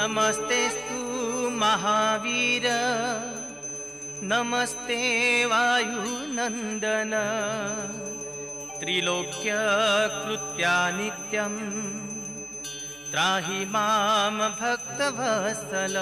नमस्तेस्तु महावीर नमस्ते वायुनंदन त्रिलोक्य कृत्या नित्यं त्राहि मां भक्तवत्सल।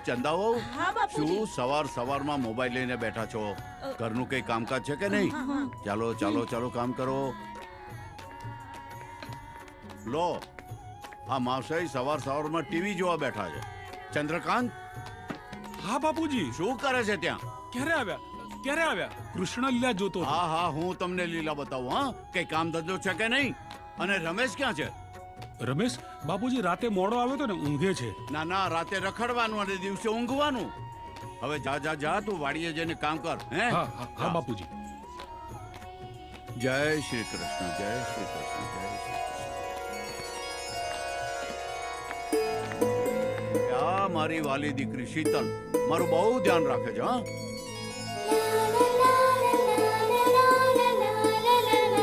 ચંદાઓ શું સવારમાં મોબાઈલ લઈને બેઠા છો? ઘરનું કઈ કામકાજ છે કે નહીં? ચાલો ચાલો ચાલો કામ કરો. લો આ માવસાઈ સવારમાં ટીવી જોવા બેઠા છે. ચંદ્રકાંત. હા બાપુજી. શું કરે છે ત્યાં? ક્યારે આવ્યા? કૃષ્ણ લીલા જોતો. હા હું તમને લીલા બતાવું. હા કઈ કામ ધંધો છે કે નહીં? અને રમેશ ક્યાં છે? રમેશ બાપુજી રાતે મોડો આવ્યો તો ને, ઊંઘે છે. ના રાતે રખડવાનું અને દિવસે ઊંઘવાનું. હવે જા તું વાડીએ જઈને કામ કર. હે હા બાપુજી. જય શ્રી કૃષ્ણ, જય શ્રી કૃષ્ણ, જય શ્રી કૃષ્ણ. આ મારી વાલી દીકરી શીતલ મારું બહુ ધ્યાન રાખે છે. હા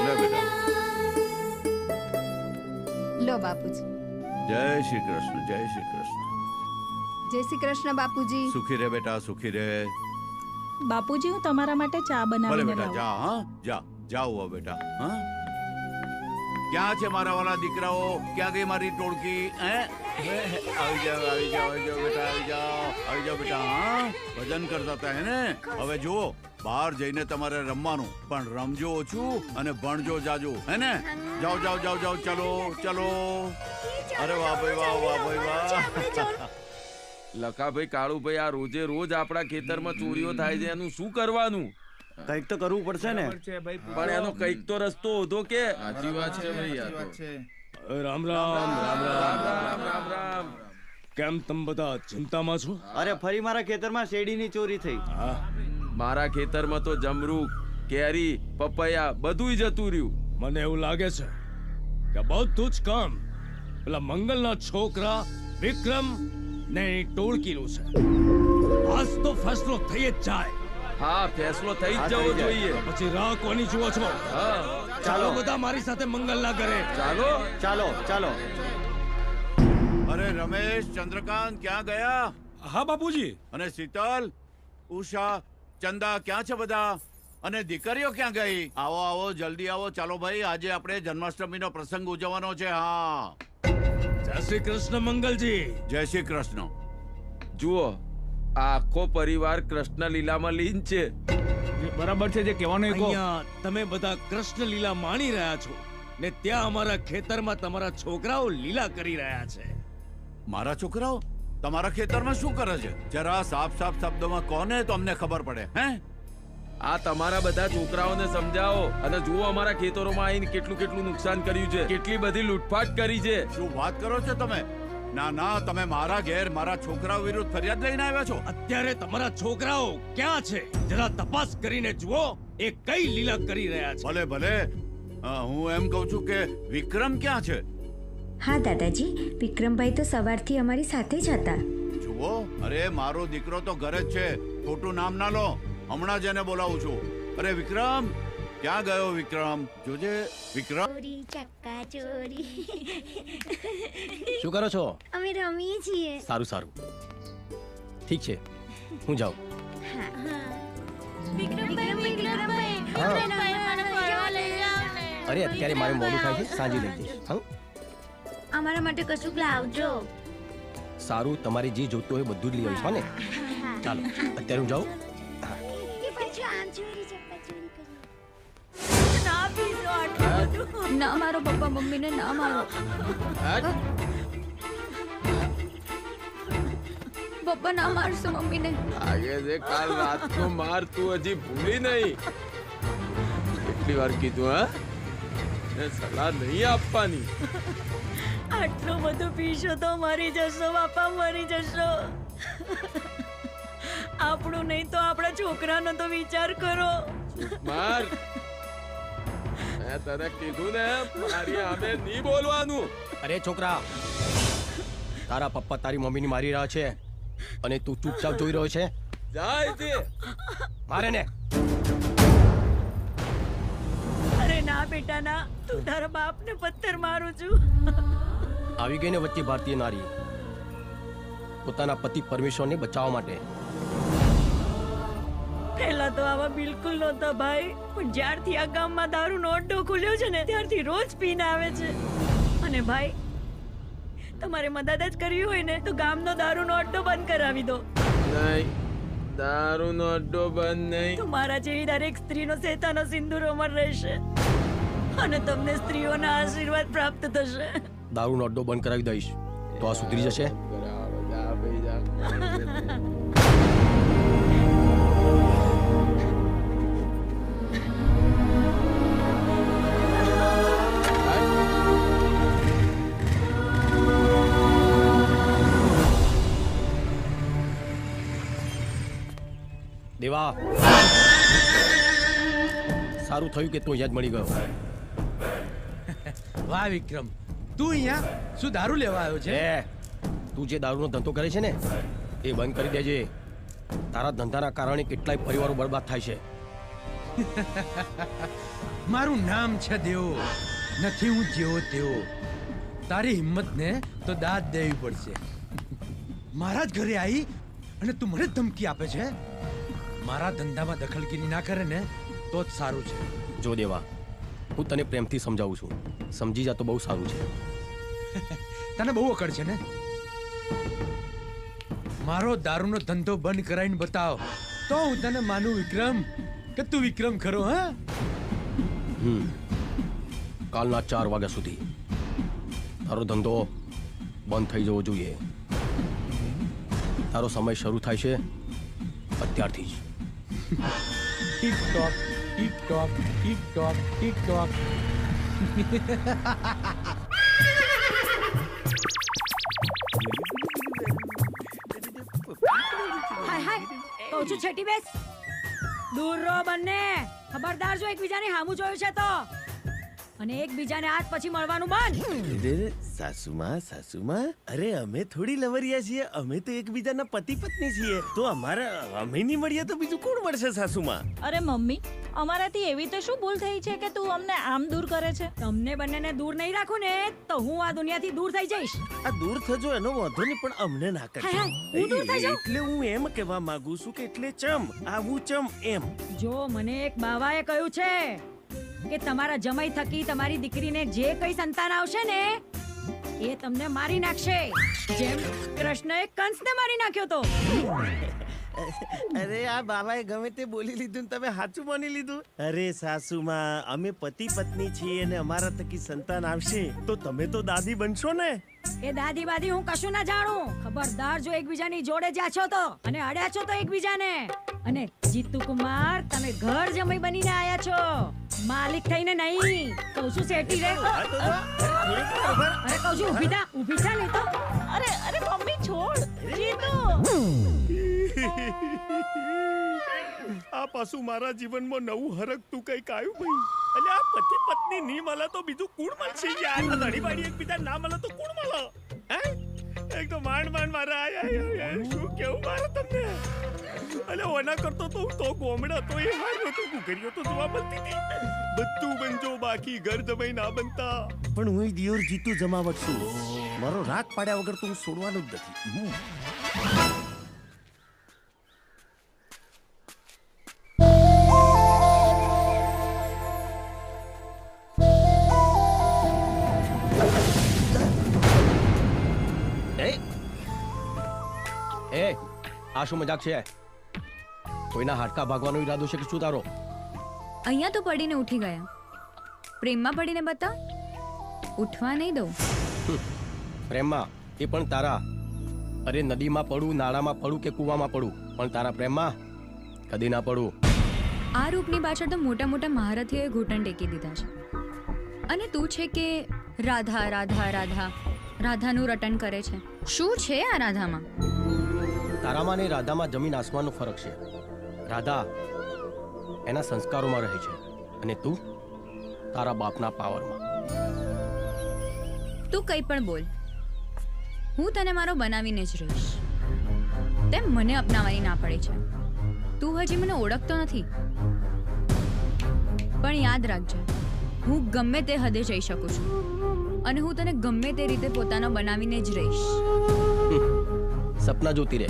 લે બેટા. લો બાપુજી. જય શ્રી કૃષ્ણ, જય શ્રી કૃષ્ણ. જય શ્રી કૃષ્ણ બાપુજી. સુખી રે બેટા, સુખી રે. બાપુજી હું તમારા માટે ચા ભલે બનાવીને બેટા લાવું. જા. હા જાઓ બેટા. હા ક્યાં છે મારા વાલા દીકરાઓ? ક્યાં ગઈ મારી ટોળકી? આવી જાઓ બેટા, આવી જાઓ બેટા. હા ભજન કરતા હતા હે ને? હવે જુઓ બહાર જઈને તમારે રમવાનું, પણ રમજો ઓછું અને ભણજો જાજુ. હે ને? જાઓ ચલો. અરે વાહ ભાઈ વાહ. લખાભાઈ, કાળુભાઈ, આ રોજે રોજ આપણા ખેતરમાં ચોરીઓ થાય છે, એનું શું કરવાનું? કઈક તો કરવું પડશે ને. પણ એનો કઈક તો રસ્તો હોતો કે. સાચી વાત છે ભાઈ. રામ. કેમ તમે બધા ચિંતામાં છો? અરે ફરી મારા ખેતરમાં શેરડીની ચોરી થઈ. મારા ખેતરમાં તો જમરૂક, કેરી, પપૈયા બધું જતું રહ્યું. મને એવું લાગે છે કે બધું જ કામ પેલા મંગલના છોકરા વિક્રમ ને ટોળકીનું છે. આજ તો ફેસલો થઈ જ જાય. હા ફેસલો થઈ જ જવો જોઈએ. પછી રાહ કોની જુઓ છો? ચાલો બધા મારી સાથે મંગલના ઘરે. ચાલો. અરે રમેશ, ચંદ્રકાંત ક્યાં ગયા? હા બાપુજી. અને શીતલ, ઉષા, ચંદા ક્યાં છે બધા? અને દીકરીઓ ક્યાં ગઈ? આવો જલ્દી આવો. ચાલો ભાઈ, આજે આપણે જન્માષ્ટમીનો પ્રસંગ ઉજવવાનો છે. હા જય શ્રી કૃષ્ણ મંગલજી. જય શ્રી કૃષ્ણ. જુઓ આખો પરિવાર કૃષ્ણ લીલામાં લીન છે. બરાબર છે જે કહેવાનું. અહીંયા તમે બધા કૃષ્ણ લીલા માણી રહ્યા છો ને ત્યાં અમારા ખેતરમાં તમારા છોકરાઓ લીલા કરી રહ્યા છે. મારા છોકરાઓ તમારા ખેતરમાં શું કરે છે? જરા સાફ શબ્દોમાં કોને તો અમને ખબર પડે. હે આ તમારા બધા છોકરાઓને સમજાવો. અને જુઓ અમારા ખેતરોમાં આવીને કેટલું નુકસાન કર્યું છે, કેટલી બધી લૂંટફાટ કરી છે. શું વાત કરો છો તમે? ના તમે મારા ઘેર મારા છોકરાઓ વિરુદ્ધ ફરિયાદ લઈને આવ્યા છો? અત્યારે તમારા છોકરાઓ ક્યાં છે? જરા તપાસ કરીને જુઓ એ કઈ લીલા કરી રહ્યા છે. ભલે હું એમ કહું છું કે વિક્રમ ક્યાં છે? હા દાદાજી, વિક્રમભાઈ તો સવારથી અમારી સાથે જ હતા. જુઓ, અરે મારો દીકરો તો ઘરે જ છે. ખોટું નામ ના લો. હમણાં જ એને બોલાવું છું. અરે વિક્રમ ક્યાં ગયો? વિક્રમ જોજે. વિક્રમ ચોરી. શું કરો છો? અમે રમીએ છીએ. સારું ઠીક છે, હું જાઉં. અરે અત્યારે મારે મોડું થાય છે, સાંજે લઈ જઈશ. અમારા માટે કશું લાવજો. સારું, તમારે જે જોતું હોય બધું જ લઈ આવીશ. ને ચાલો અત્યારે હું જાઉં. ના મારો પપ્પા મમ્મીને ના મારો. પપ્પા ના મારશો મમ્મીને. આગે છે કાલ રાતનો માર તું હજી ભૂલી નહીં. કેટલી વાર કીધું? હા ને સલાહ નહીં આપવાની. આટલું બધું પીશો તો મરી જશો બાપા, મરી જશો. આપણું નહીં તો આપણા છોકરાનો તો વિચાર કરો. માર મેં તને કીધું ને મારી સામે નહીં બોલવાનું. અરે છોકરા, તારા પપ્પા તારી મમ્મીની મારી રહ્યા છે અને તું ચૂપચાપ જોઈ રહ્યો છે. જાય છે મારે ને. અરે ના બેટા ના, તું તારા બાપને પથ્થર મારું છું. આવી ગઈ ને વચ્ચે ભારતીય નારી પોતાના પતિ પરમેશ્વરને બચાવવા માટે. પહેલા તો આવા બિલકુલ નહોતા ભાઈ, પણ જ્યારથી આ ગામમાં દારૂનો અડ્ડો ખુલ્યો છે ને ત્યારથી રોજ પીને આવે છે. અને ભાઈ, તમારે મદદ જ કરવી હોય ને તો ગામનો દારૂનો અડ્ડો બંધ કરાવી દો. નહીં, દારૂનો અડ્ડો બંધ નહીં. તમારા જેવી દરેક સ્ત્રીનો શેતાનો સિંદૂર અમર રહેશે અને તમને સ્ત્રીઓના આશીર્વાદ પ્રાપ્ત થશે. દારૂનો અડ્ડો બંધ કરાવી દઈશ તો આ સુધરી જશે. દેવા, સારું થયું કે તું અહીંયા જ મળી ગયો. વાહ વિક્રમ, તું અહીંયા શું દારૂ લેવા આવ્યો છે? તું જે દારૂનો ધંધો કરે છે ને એ બંધ કરી દેજે. તારા ધંધાના કારણે કેટલાય પરિવારો બરબાદ થાય છે. મારું નામ છે દેવો, નથી હું જેવો તેવો. તારી હિંમતને તો દાદ દેવી પડશે. મારા જ ઘરે આવી અને તું મને ધમકી આપે છે? મારા ધંધામાં દખલગીરી ના કરે ને તો જ સારું છે. જો દેવા, હું તને પ્રેમથી સમજાવું છું, સમજી જા તો બહુ સારું છે. તને બહુ અકડ છે ને? મારો દારૂનો ધંધો બંધ કરાવીને બતાવ તો હું તને માનું વિક્રમ કે તું વિક્રમ ખરો. હા, કાલના 4 વાગ્યા સુધી તારો ધંધો બંધ થઈ જવો જોઈએ. તારો સમય શરૂ થાય છે અત્યારથી જ. Tick tock tick tock tick tock tick tock. Hi hi, કહું છું છેટી બેસ. દૂર રહો બંને. ખબરદાર જો એકબીજાની સામું જોયું છે તો, અને એકબીજાને આજ પછી મળવાનું બંધ. સાસુમાં, અરે અમે થોડી લવરિયા છીએ, અમે તો એકબીજાના પતિ પત્ની છીએ. તો અમે નહીં મળીએ તો બીજું કોણ મળશે સાસુમાં? અરે મમ્મી, અમારાથી એવી તો શું ભૂલ થઈ છે કે તું અમને આમ દૂર કરે છે? તમને બંનેને દૂર નહીં રાખું ને તો હું આ દુનિયાથી દૂર થઈ જઈશ. આ દૂર થજો એનો વાંધો નહીં, પણ અમને ના કરજો. હું દૂર થઈ જાઉં? એટલે હું એમ કહેવા માંગુ છું કે એટલે ચમ આવું ચમ એમ. જો મને એક બાવાએ કહ્યું છે કે તમારા જમાઈ થકી તમારી દીકરીને જે કઈ સંતાન આવશે ને એ તમને મારી નાખશે, જેમ કૃષ્ણએ કંસને મારી નાખ્યો તો. અરે આ બાબાએ ગમે તે બોલી લીધું ને તમે સાચું માની લીધું. અરે સાસુમાં, અમે પતિ પત્ની છીએ અને અમારા થકી સંતાન આવશે તો તમે તો દાદી બનશો ને. એ દાદી બાદી હું કશું ના જાણું. ખબરદાર જો એકબીજાની જોડે જાશો તો અને અડ્યા છો તો એકબીજાને. અને જીતુ કુમાર, તમે ઘર જમાઈ બનીને આયા છો, માલિક થઈને નહીં. કહું છું શેઠી રે. અરે કહું છું ઊભી થા નહીં તો. અરે મમ્મી છોડ. જીતુ, આ પાછું મારા જીવનમાં નવું હરકતું કઈક આવ્યું ભાઈ. એટલે આ પતિ પત્ની નહીં મળે તો બીજું કોણ મળશે? યાર ધડી બાડી એકબીજા ના મળે તો કોણ મળે? હે, એક તો માંડ મારા શું કેવું મારે તમને. એટલે ઓના કરતો તો હું તો ગોમડા તો એ હાર્યો તો ગુગરીઓ તો જોવા મળતી હતી. બધું બનજો બાકી ઘર જમાઈ ના બનતા. પણ હું દિયોર જીતુ જમાવટ છું. મારો રાગ પાડ્યા વગર તો હું છોડવાનું જ નથી. આ શું મજાક છે? કોઈના હાડકા ભાગવાનો ઈરાદો છે કે શું તારો? અહીંયા તો પડીને ઉઠી ગયા. પ્રેમમાં પડીને બતા, ઉઠવા નહીં દઉં. પ્રેમમાં એ પણ તારા. અરે નદીમાં પડું, નાળામાં પડું કે કૂવામાં પડું, પણ તારા પ્રેમમાં કદી ના પડું. આ રૂપની પાછળ તો મોટા મોટા મહારથીઓએ ઘૂંટણ ટેકી દીધા છે અને તું છે કે રાધા રાધા રાધા રાધાનું રટન કરે છે. શું છે આ રાધામાં? તારામાં ને રાધામાં જમીન આસમાનનો ફરક છે. રાધા એના સંસ્કારોમાં રહે છે અને તું તારા બાપના પાવરમાં. તું કંઈ પણ બોલ, હું તને મારો બનાવીને જ રહીશ. તેમ મને અપનાવવાની ના પડે છે. તું હજી મને ઓળખતો નથી, પણ યાદ રાખજે, હું ગમે તે હદે જઈ શકું છું અને હું તને ગમે તે રીતે પોતાનો બનાવીને જ રહીશ. સપના જોતી રહે.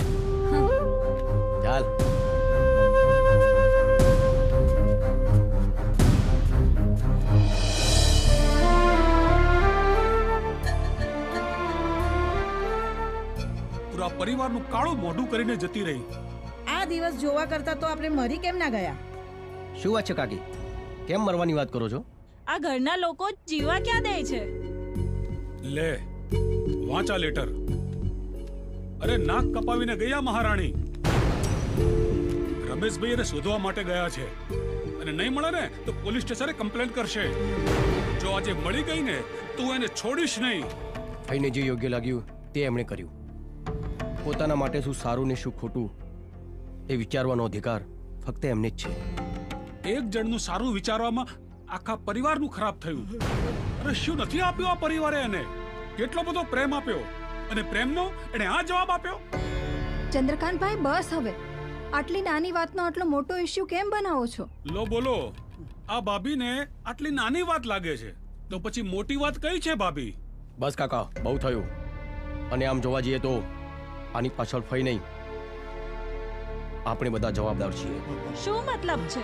ચાલ. પૂરા પરિવારનું કાળું મોઢું કરીને જતી રહી. આ દિવસ જોવા કરતા તો આપણે મરી કેમ ના ગયા? શું વાત છે કાકી? કેમ મરવાની વાત કરો છો? આ ઘરના લોકો જીવા ક્યાં દે છે? લે વાંચા લેટર. અરે નાક કપાવીને ગયા મહારાણી. રમેશભાઈ એને શોધવા માટે ગયા છે અને નહીં મળે ને તો પોલીસ સ્ટેશને કમ્પ્લેન કરશે. જો આજે મળી ગઈ ને તું એને છોડીશ નહીં. ભાઈને જે યોગ્ય લાગ્યું તે એમણે કર્યું. પોતાના માટે શું સારું ને શું ખોટું એ વિચારવાનો અધિકાર ફક્ત એમને જ છે. એક જણનું સારું વિચારવામાં આખા પરિવારનું ખરાબ થયું. અરે શું નથી આપ્યું આ પરિવારે એને? કેટલો બધો પ્રેમ આપ્યો અને પ્રેમનો એને આ જવાબ આપ્યો. ચંદ્રકાંતભાઈ બસ હવે. આટલી નાની વાતનો આટલો મોટો ઇશ્યુ કેમ બનાવો છો? લો બોલો, આ ભાભીને આટલી નાની વાત લાગે છે તો પછી મોટી વાત કઈ છે ભાભી? બસ કાકા, બહુ થયું. અને આમ જોવા જઈએ તો આની પાછળ ફઈ નહીં, આપણે બધા જવાબદાર છીએ. શું મતલબ છે?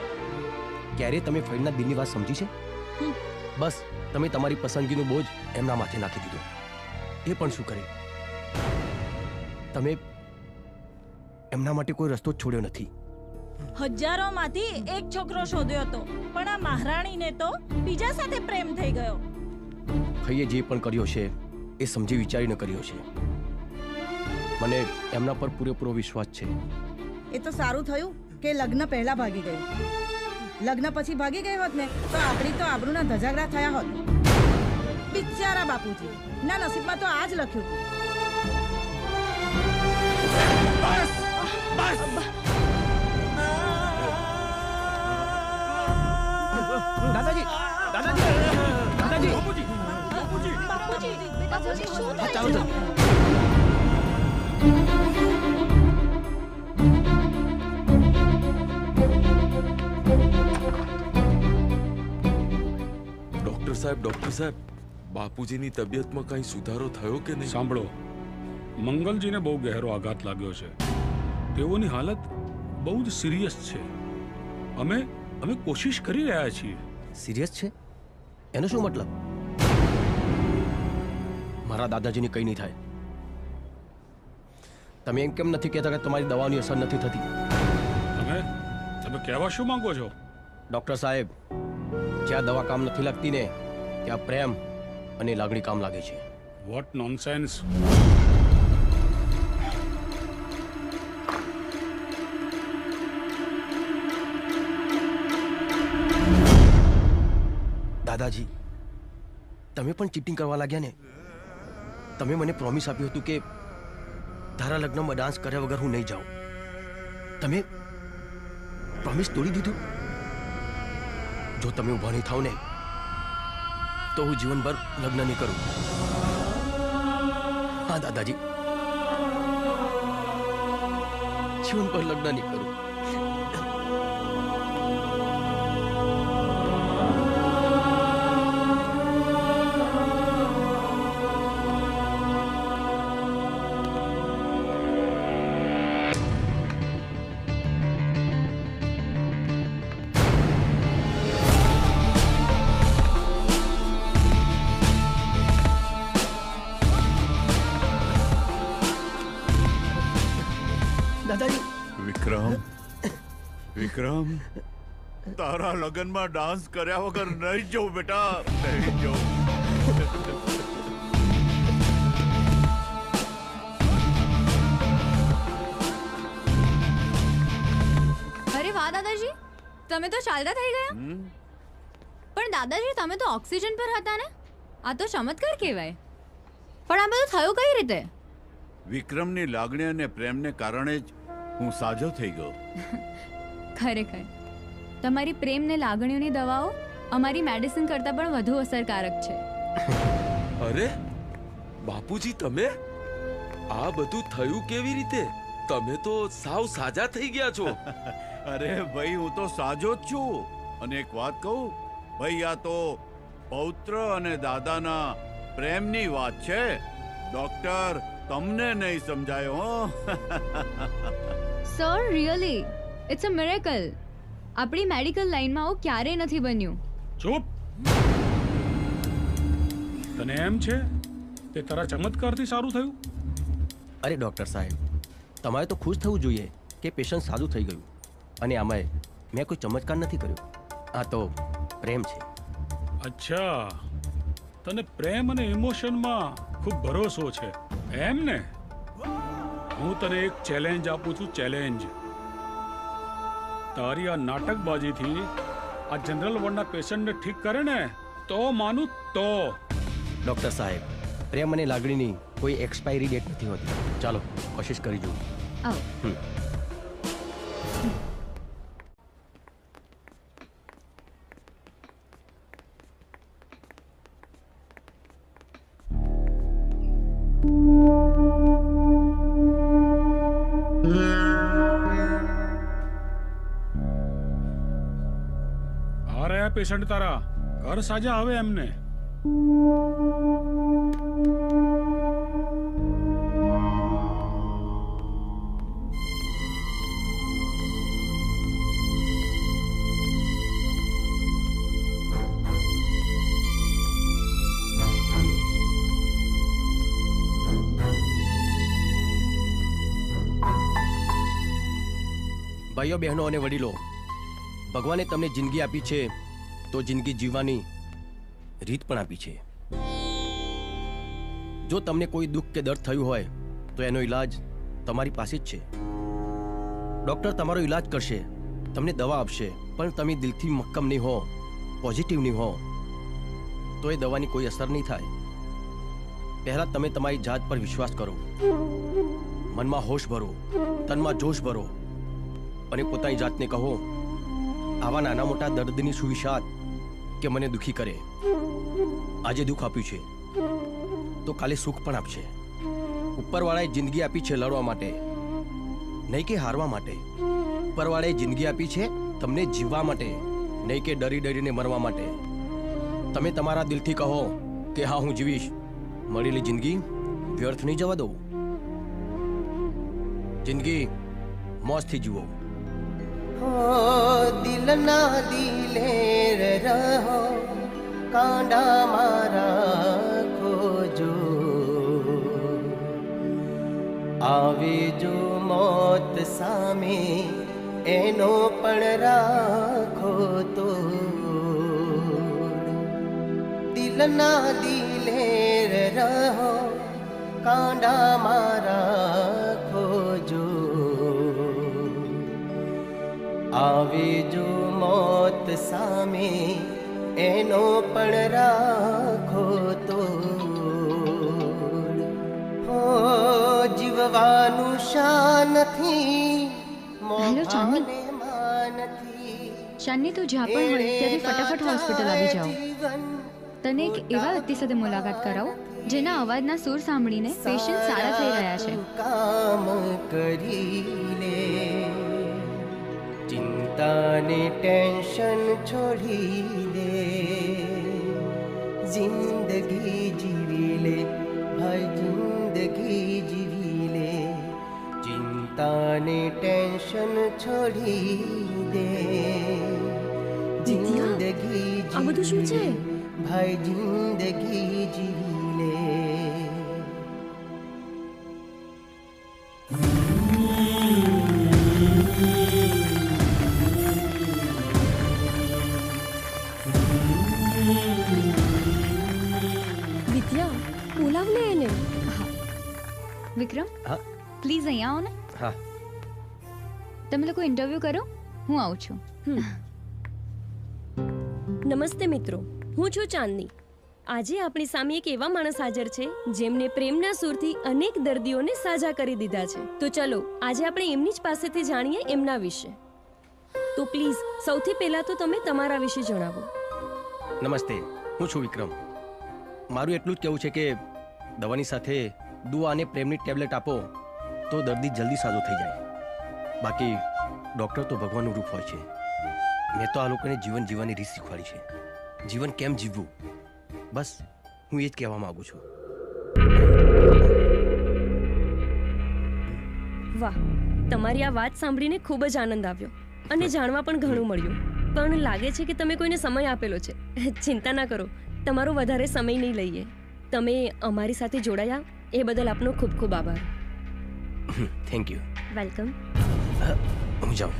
ક્યારે તમે ફઈના દિલની વાત સમજી છે? બસ તમે તમારી પસંદગીનો બોજ એમના માથે નાખી દીધો. એ પણ શું કરે, તમે એમના માટે કોઈ રસ્તો જ છોડ્યો નથી. હજારોમાંથી એક છોકરો શોધ્યો હતો, પણ આ મહારાણીને તો બીજા સાથે પ્રેમ થઈ ગયો. ફઈએ જે પણ કર્યો છે એ સમજી વિચારીને કર્યો છે. મને એમના પર પૂરેપૂરો વિશ્વાસ છે. એ તો સારું થયું કે લગ્ન પહેલા ભાગી ગઈ. લગ્ન પછી ભાગી ગઈ હોત ને તો આપણી તો આબરૂના ધજાગરા થયા હોત. બિચારા બાપુજી ના નસીબમાં તો આ જ લખ્યું. બસ બસ. દાદાજી, દાદાજી, દાદાજી, બાપુજી, બાપુજી, બાપુજી, બાપુજી શું થાય ચાલો છે? ડોક્ટર સાહેબ, બાપુજીની તબિયતમાં કઈ સુધારો થયો કે નહીં? સાંભળો, મંગલજીને બહુ ગહેરો આઘાત લાગ્યો છે. તેઓની હાલત બહુ જ સિરિયસ છે. અમે કોશિશ કરી રહ્યા છીએ. સિરિયસ છે એનો શું મતલબ? મારા દાદાજીને કંઈ નહીં થાય. તમે એમ કેમ નથી કહેતા કે તમારી દવાની અસર નથી થતી? તમે કહેવા શું માંગો છો? ડોક્ટર સાહેબ, જ્યાં દવા કામ નથી લાગતી ને ત્યાં પ્રેમ અને લાગણી કામ લાગે છે. What nonsense. દાદાજી, તમે પણ ચીટિંગ કરવા લાગ્યા ને? તમે મને પ્રોમિસ આપ્યું હતું કે તારા લગ્નમાં ડાન્સ કર્યા વગર હું નહીં જાઉં. તમે પ્રોમિસ તોડી દીધું. જો તમે ઊભા નહીં થાવ ને તો હું જીવનભર લગ્ન નહીં કરું. હા દાદાજી, જીવનભર લગ્ન નહીં કરું. વિક્રમ, તારા લગનમાં ડાન્સ કર્યા વગર નહીં જાઉં બેટા, નહીં જાઉં. અરે વાહ દાદાજી, તમે તો ચાલતા થઈ ગયા. પણ દાદાજી તમે તો ઓક્સિજન પર હતા ને? આ તો ચમત્કાર કહેવાય. પણ આ બધું થયું કઈ રીતે? વિક્રમની લાગણી અને પ્રેમને કારણે જ હું સાજો થઈ ગયો. ખરેખર તમારી પ્રેમ ને લાગણીઓની દવાઓ અમારી મેડિસિન કરતાં પણ વધુ અસરકારક છે. અરે બાપુજી, તમે આ બધું થયું કેવી રીતે? તમે તો સાવ સાજા થઈ ગયા છો. અરે ભાઈ, હું તો સાજો જ છું. અને એક વાત કહું ભાઈ, આ તો પૌત્ર અને દાદાના પ્રેમની વાત છે. ડોક્ટર, તમને નહીં સમજાયો હો. Sir, really it's a miracle. આપણી મેડિકલ લાઈનમાં આવું ક્યારેય નથી બન્યું. ચૂપ. તને એમ છે કે તારા ચમત્કારથી સારું થયું? અરે ડૉક્ટર સાહેબ, તમારે તો ખુશ થવું જોઈએ કે પેશન્ટ સારું થઈ ગયું. અને આમાંય મેં કોઈ ચમત્કાર નથી કર્યો. આ તો પ્રેમ છે. અચ્છા, તને પ્રેમ અને ઇમોશનમાં ખૂબ ભરોસો છે એમ ને? હું તને એક ચેલેન્જ આપું છું. ચેલેન્જ. તારી આ નાટકબાજીથી આ જનરલ વોર્ડના પેશન્ટને ઠીક કરે ને તો માનું તો. ડૉક્ટર સાહેબ, પ્રેમ અને લાગણીની કોઈ એક્સપાયરી ડેટ નથી હોતી. ચાલો કોશિશ કરી જુઓ. આવો. આ રહ્યા પેશન્ટ તારા. ઘર સાજા હવે એમને. ભાઈઓ, બહેનો અને વડીલો, ભગવાને તમને જિંદગી આપી છે તો જિંદગી જીવવાની રીત પણ આપી છે. જો તમને કોઈ દુઃખ કે દર્દ થયું હોય તો એનો ઈલાજ તમારી પાસે જ છે. ડૉક્ટર તમારો ઈલાજ કરશે, તમને દવા આપશે, પણ તમે દિલથી મક્કમ નહીં હો, પોઝિટિવ નહીં હો તો એ દવાની કોઈ અસર નહીં થાય. પહેલાં તમે તમારી જાત પર વિશ્વાસ કરો, મનમાં હોશ ભરો, તનમાં જોશ ભરો અને પોતાની જાતને કહો, આવા નાના મોટા દર્દની સુવિશાત કે મને દુખી કરે. આજે દુઃખ આપ્યું છે તો કાલે સુખ પણ આપશે. ઉપરવાળાએ જિંદગી આપી છે લડવા માટે, નહીં કે હારવા માટે. ઉપરવાળાએ જિંદગી આપી છે તમને જીવવા માટે, નહીં કે ડરી ડરીને મરવા માટે. તમે તમારા દિલથી કહો કે હા, હું જીવીશ. મળેલી જિંદગી વ્યર્થ નહીં જવા દઉં. જિંદગી મોજથી જીવો. દિલ ના દિલેર રહો, કાંડા મારા ખોજો. આવે જો મોત સામે એનો પણ રાખો તો. દિલ ના દિલેર રહો, કાંડા મારા ખોજો. આવે જો મોત સામે એનો પણ રાખો તો. હો જીવવાનું શાન નથી, હેલો ચાંદની. ચાંદની, તું જ્યાં પણ હોય ત્યાંથી ફટાફટ હોસ્પિટલ આવી જાઓ. તને એક એવા વ્યક્તિ સાથે મુલાકાત કરાવો જેના અવાજના સૂર સાંભળીને પેશન્ટ સારા થઈ રહ્યા છે. કામ કરી લે, ચિંતાને ટેન્શન છોડી દે. જિંદગી જીવી લે ભાઈ, જિંદગી જીવી લે. ચિંતાને ટેન્શન છોડી દે. જિંદગી આ બધું શું છે? ભાઈ, જિંદગી જીવી લે. બોલાવ લે એને. વિક્રમ, પ્લીઝ અહીંયા આવો ને. હા. તમે લોકો ઇન્ટરવ્યુ કરો, હું આવું છું. નમસ્તે મિત્રો, હું છું ચાંદની. આજે આપણી સામે એક એવા માણસ હાજર છે જેમને પ્રેમના સૂરથી અનેક દર્દીઓને સાજા કરી દીધા છે. તો ચલો આજે આપણે એમની જ પાસેથી જાણીએ એમના વિશે. તો પ્લીઝ સૌથી પહેલા તો તમે તમારા વિશે જણાવો. નમસ્તે, હું છું વિક્રમ. મારું એટલું જ કહેવું છે કે દવાની સાથે દુઆ અને પ્રેમની ટેબ્લેટ આપો તો દર્દી જલ્દી સાજો થઈ જાય. બાકી ડૉક્ટર તો ભગવાનનું રૂપ હોય છે. મેં તો આ લોકોને જીવન જીવવાની રીત શીખવાડી છે. જીવન કેમ જીવવું, બસ હું એ જ કહેવા માંગુ છું. વાહ, તમારી આ વાત સાંભળીને ખૂબ જ આનંદ આવ્યો અને જાણવા પણ ઘણું મળ્યું. પણ લાગે છે કે તમે કોઈને સમય આપેલો છે. ચિંતા ના કરો, તમારો વધારે સમય નહીં લઈએ. તમે અમારી સાથે જોડાયા એ બદલ આપનો ખૂબ ખૂબ આભાર. Thank you. વેલકમ. હું જાઉં.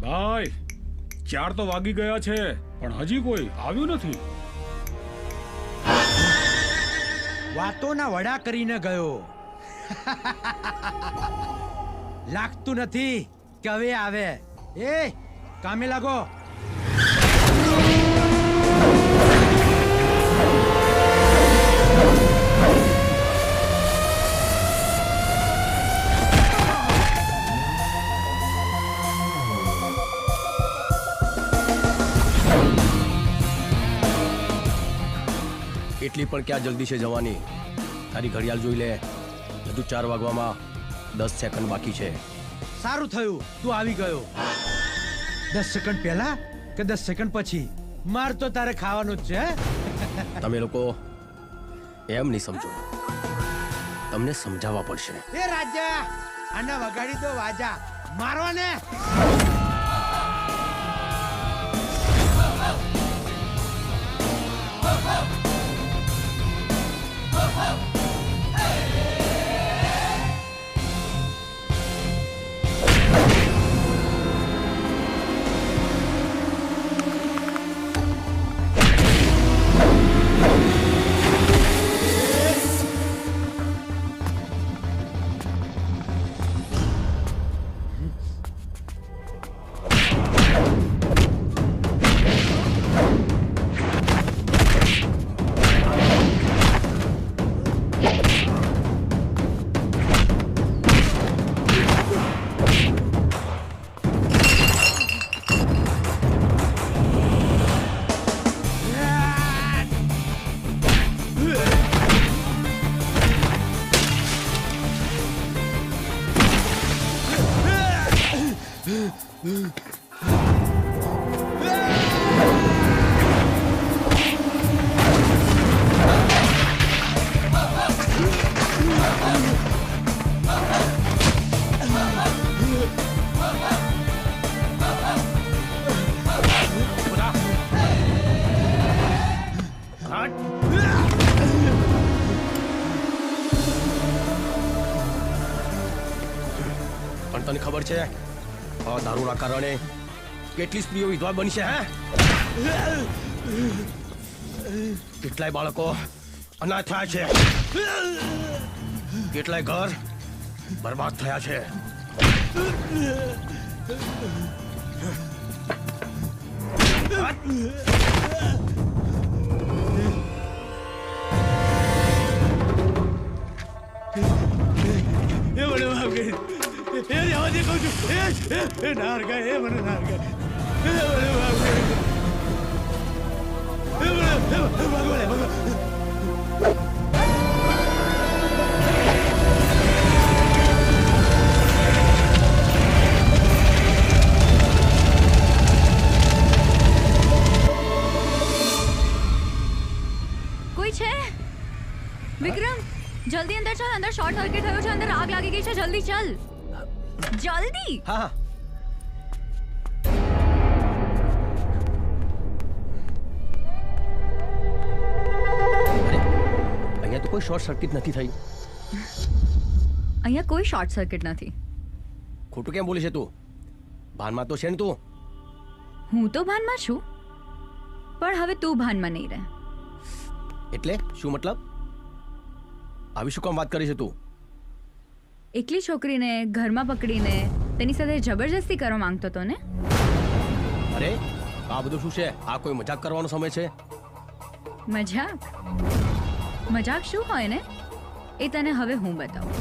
ભાઈ, 4 તો વાગી ગયા છે પણ હજી કોઈ આવ્યું નથી. વાતોના વડા કરીને ગયો. લાગતું નથી કે હવે આવે. એ કામે લાગો. એટલી પણ ક્યાં જલ્દી છે જવાની? તારી ઘડિયાળ જોઈ લે. હજુ 4 વાગવામાં 10 સેકન્ડ બાકી છે. સારું થયું તું આવી ગયો. 10 સેકન્ડ પહેલા કે 10 સેકન્ડ પછી? માર તો તારે ખાવાનું જ છે. તમે લોકો એમ નહીં સમજો, તમને સમજાવવા પડશે. એ રાજા, આને વગાડી દો વાજા. મારો ને. તને ખબર છે આ દારૂના કારણે કેટલી સ્ત્રીઓ વિધવા બની છે? કેટલાય બાળકો અનાથ થયા છે, કેટલાય ઘર બરબાદ થયા છે. કોઈ છે? વિક્રમ, જલ્દી અંદર ચાલ. અંદર શોર્ટ સર્કિટ થયો છે, અંદર આગ લાગી ગઈ છે. જલ્દી ચાલ, જલ્દી. હા. અહીંયા તો કોઈ શોર્ટ સર્કિટ નથી થઈ. અહીંયા કોઈ શોર્ટ સર્કિટ નથી. ખોટું કેમ બોલે છે તું? ભાનમાં તો છે ને તું? હું તો ભાનમાં છું, પણ હવે તું ભાનમાં નહીં રહે. એટલે શું મતલબ? આવી શું કામ વાત કરી છે તું? એકલી છોકરીને ઘરમાં પકડીને તેની સાથે જબરજસ્તી કરવા માંગતો હતો ને? અરે આ બધું શું છે? આ કોઈ મજાક કરવાનો સમય છે? મજાક? મજાક શું હોય ને એ તને હવે હું બતાવું.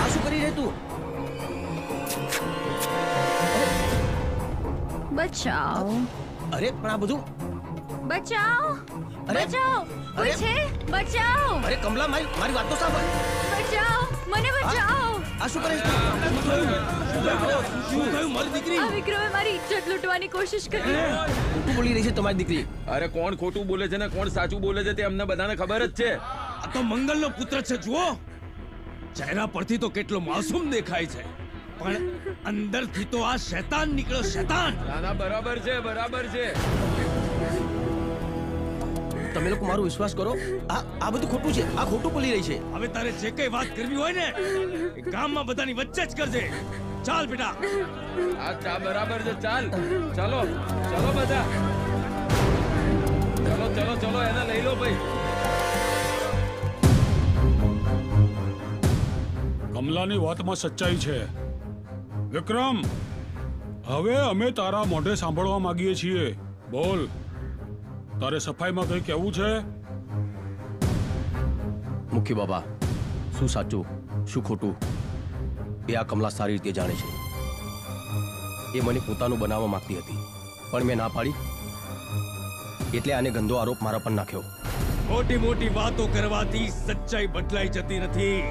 આ શું કરી રહી તું? બચાવ. અરે પણ આ બધું બચાવ. બચાવ. કોઈ છે? બચાવ. અરે કમલા મારી વાત તો સાંભળ. બચાવ. મને બચાવ. આ શું કરે છે? શું થયું મારી દીકરી? આ વિક્રમે મારી ઇજ્જત લૂંટવાની કોશિશ કરી. ખોટું બોલી રહી છે તમારી દીકરી. અરે કોણ ખોટું બોલે છે ને કોણ સાચું બોલે છે તે અમને બધાને ખબર જ છે. આ તો મંગલનો પુત્ર છે, જુઓ. ચહેરા પરથી તો કેટલો માસૂમ દેખાય છે, પણ અંદરથી તો આ શૈતાન નીકળ્યો, શૈતાન. ના બરાબર છે, બરાબર છે. તમે લોકો મારો વિશ્વાસ કરો, આ બધું ખોટું છે. આ ખોટું બોલી રહી છે. હવે તારે જે કઈ વાત કરવી હોય ને એ ગામમાં બધાની વચ્ચે જ કરજે. ચાલ બેટા. આ બરાબર છે. ચાલ ચલો ચલો બધા. ચલો ચલો ચલો એને લઈ લો ભાઈ. કમલાની વાતમાં સચ્ચાઈ છે. વિક્રમ, હવે અમે તારા મોઢે સાંભળવા માંગીએ છીએ. બોલ, તારે સફાઈમાં કંઈ કહેવું છે? મુખી બાબા, શું સાચું શું ખોટું એ આ કમલા સારી રીતે જાણે છે. એ મને પોતાનું બનાવવા માંગતી હતી, પણ મેં ના પાડી, એટલે આને ગંદો આરોપ મારા પર નાખ્યો. મોટી મોટી વાતો કરવાથી સચ્ચાઈ બદલાઈ જતી નથી.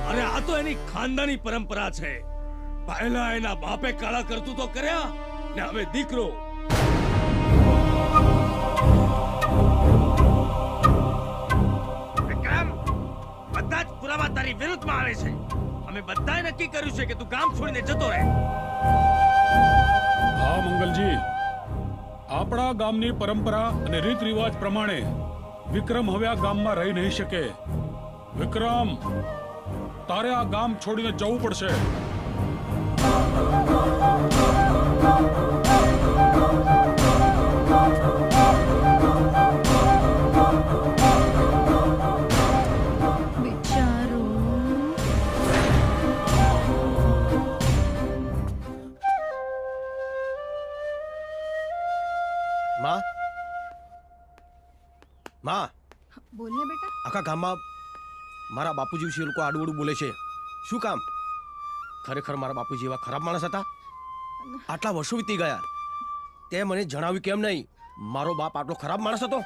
અરે આ તો એની ખાનદાની પરંપરા છે. પહેલા એના બાપે કાળા કરતું તો કર્યા ને હવે દીકરો. વિક્રમ, બધા જ પુરાવા તારી વિરુદ્ધમાં આવે છે. અમે બધાએ નક્કી કર્યું છે કે તું ગામ છોડીને જતો રહે. હા મંગલજી, આપણા ગામની પરંપરા અને રીત રિવાજ પ્રમાણે વિક્રમ હવે આ ગામમાં રહી નહીં શકે. વિક્રમ, તારે આ ગામ છોડીને જવું પડશે. માં, બોલ ને બેટા. આખા ગામમાં મારા બાપુજી વિશે લોકો આડું બોલે છે. શું કામ? ખરેખર મારા બાપુજી એવા ખરાબ માણસ હતા? આટલા વર્ષો વીતી ગયા, તે મને જણાવ્યું કેમ નહીં? મારો બાપ આટલો ખરાબ માણસ હતો?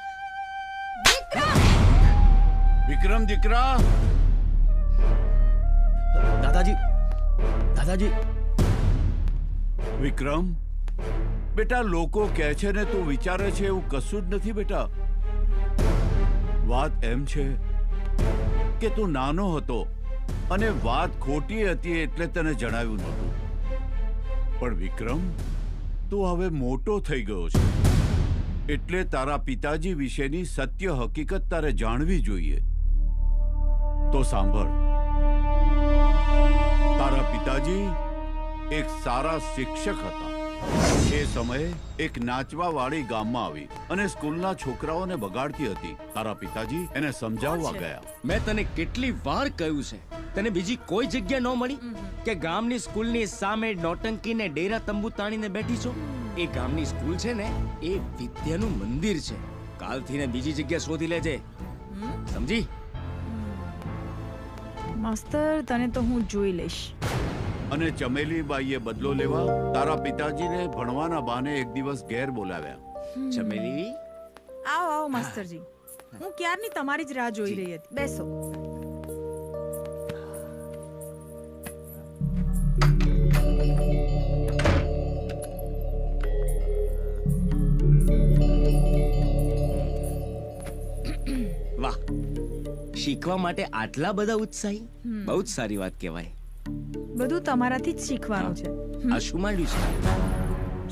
વિક્રમ દીકરા. દાદાજી, દાદાજી. વિક્રમ બેટા, લોકો કહે છે ને તું વિચારે છે એવું કશું જ નથી બેટા. વાત એમ છે કે તું નાનો હતો અને વાત ખોટી હતી એટલે તને જણાવ્યું નહોતું. પણ વિક્રમ, તું હવે મોટો થઈ ગયો છે, એટલે તારા પિતાજી વિશેની સત્ય હકીકત તારે જાણવી જોઈએ. તો સાંભળ, તારા પિતાજી એક સારા શિક્ષક હતા. એ સમયે એક નાચવા વાળી ગામમાં આવી અને સ્કૂલના છોકરાઓને બગાડતી હતી. તારા પિતાજી એને સમજાવવા ગયા. મેં તને કેટલી વાર કહ્યું છે, તને બીજી કોઈ જગ્યા ન મળી કે ગામની સ્કૂલની સામે નોટંકી ને ડેરા તંબુ તાણીને બેઠી છો? એ ગામની સ્કૂલ છે ને એ વિદ્યાનું મંદિર છે. કાલથી ને બીજી જગ્યા શોધી લેજે, સમજી? માસ્તર, તને તો હું જોઈ લઈશ. અને ચમેલી બાઈએ બદલો લેવા તારા પિતાજીને ભણવાના બહાને એક દિવસ ઘેર બોલાવ્યા. ચમેલી, આવો આવો માસ્તરજી. હું ક્યારની તમારી જ રાહ જોઈ રહી હતી. બેસો. વાહ, શીખવા માટે આટલા બધા ઉત્સાહી, બહુ જ સારી વાત કહેવાય. બધું તમારાથી જ શીખવાનું છે. આ શું માંડ્યું છે?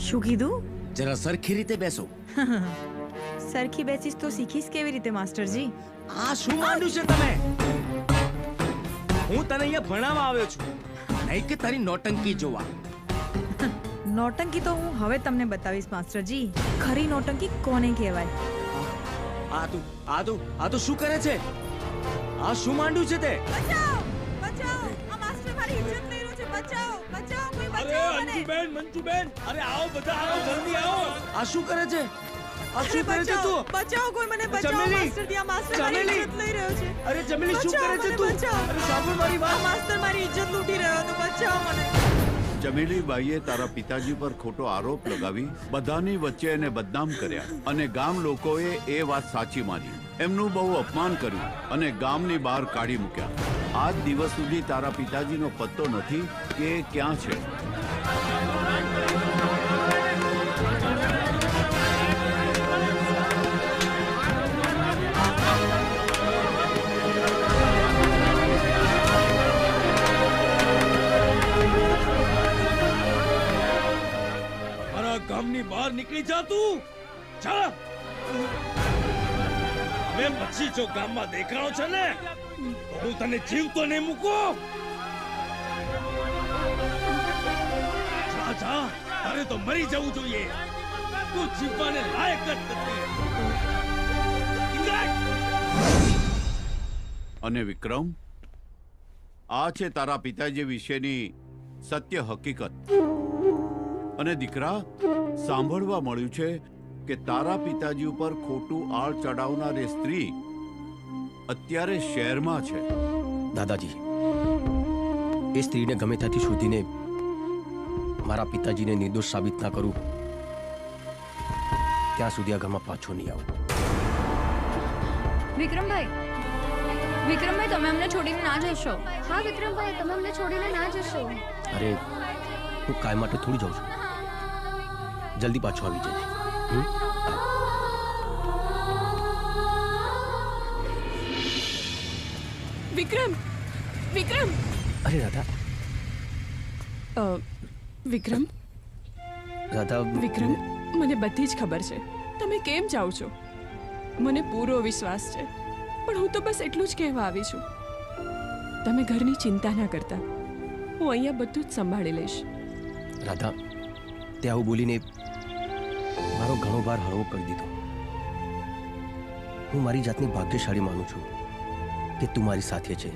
શું કીધું? જરા સરખી રીતે બેસો. સરખી બેસીશ તો શીખીશ કેવી રીતે માસ્ટરજી? આ શું માંડ્યું છે તમે? હું તને અહીંયા ભણાવવા આવ્યો છું, નહીં કે તારી નોટંકી જોવા. નોટંકી તો હું હવે તમને બતાવીશ માસ્ટરજી. ખરી નોટંકી કોને કહેવાય? આ તું શું કરે છે? આ શું માંડ્યું છે તે? મંજુબેન, અરે આવો બધા, આવો જલ્દી આવો. આ શું કરે છે? આ શું કરે છે તું? બચાવો, કોઈ મને બચાવો. માસ્ટરજી, આ માસ્ટર મારી ઇજ્જત લઈ રહ્યો છે. અરે ચમેલી, શું કરે છે તું? અરે સાંભળ મારી વાત. માસ્ટર મારી ઇજ્જત લૂંટી રહ્યો હતો. બચાવો મને. ચમેલી બાઈએ તારા પિતાજી પર ખોટો આરોપ લગાવી બધાની વચ્ચે એને બદનામ કર્યા અને ગામ લોકોએ એ વાત સાચી માની. એમનું બહુ અપમાન કર્યું અને ગામની બહાર કાઢી મૂક્યા. આજ દિવસ સુધી તારા પિતાજીનો પત્તો નથી કે એ ક્યાં છે. ગામની બહાર નીકળી જા તું. જા. હવે પછી જો ગામમાં દેખાણો છે ને તો હું તને જીવતો નહીં મૂકું. જા. અરે તો મરી જવું જોઈએ. તું જીવવાને લાયક જ નથી. અને વિક્રમ, આ છે તારા પિતાજી વિશેની સત્ય હકીકત. અને દીકરા, સાંભળવા મળ્યું છે કે તારા પિતાજી ઉપર ખોટું આળ ચડાવનાર એ સ્ત્રી અત્યારે શહેરમાં છે. દાદાજી, એ સ્ત્રીને ગમે ત્યાંથી શોધીને મારા પિતાજીને નિર્દોષ સાબિત ના કરું ત્યાં સુધી આ ઘરમાં પાછો નહીં આવું. વિક્રમભાઈ, તમે અમને છોડીને ના જશો? હા વિક્રમભાઈ, તમે અમને છોડીને ના જશો. અરે, હું કાયમ માટે થોડી જાઉં છું. જલ્દી પાછો આવી જજે. વિક્રમ. અરે રાધા. વિક્રમ. મને બધી જ ખબર છે તમે કેમ જાઓ છો. મને પૂરો વિશ્વાસ છે, પણ હું તો બસ એટલું જ કહેવા આવી છું. તમે ઘરની ચિંતા ના કરતા, હું અહીંયા બધું જ સંભાળી લઈશ. રાધા, તે આવું બોલીને મારો ઘણો ભાર હળવો કરી દીધો. હું મારી જાતને ભાગ્યશાળી માનું છું કે તું મારી સાથે છે.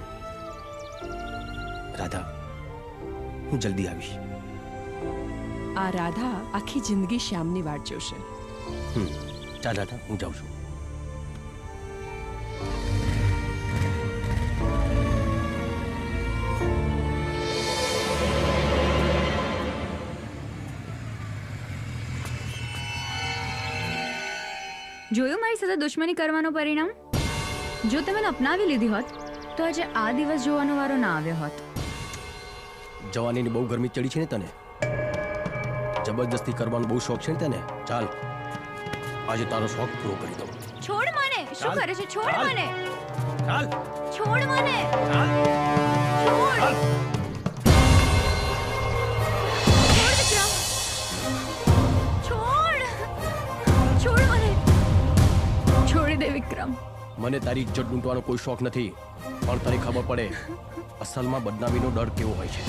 રાધા, હું જલ્દી આવીશ. આ રાધા આખી જિંદગી શ્યામની વાટ જોશે. ચાલ રાધા, હું જાઉં છું. જોયું મારી સાથે દુશ્મની કરવાનું પરિણામ? જો તમે અપનાવી લીધી હોત તો આજે આ દિવસ જોવાનો વારો ના આવ્યો હોત. જવાનીની બહુ ગરમી ચડી છે ને તને? જબરદસ્તી કરવાનો બહુ શોખ છે ને તને? ચાલ, આજે તારો શોખ પૂરો કરી દઉં. છોડ મને. શું કરે છે? છોડ મને. ચાલ. છોડ મને. ચાલ. છોડ. વિક્રમ, મને તારી ઇજ્જત લૂંટવાનો કોઈ શોખ નથી, પણ તને ખબર પડે અસલમાં બદનામીનો ડર કેવો હોય છે.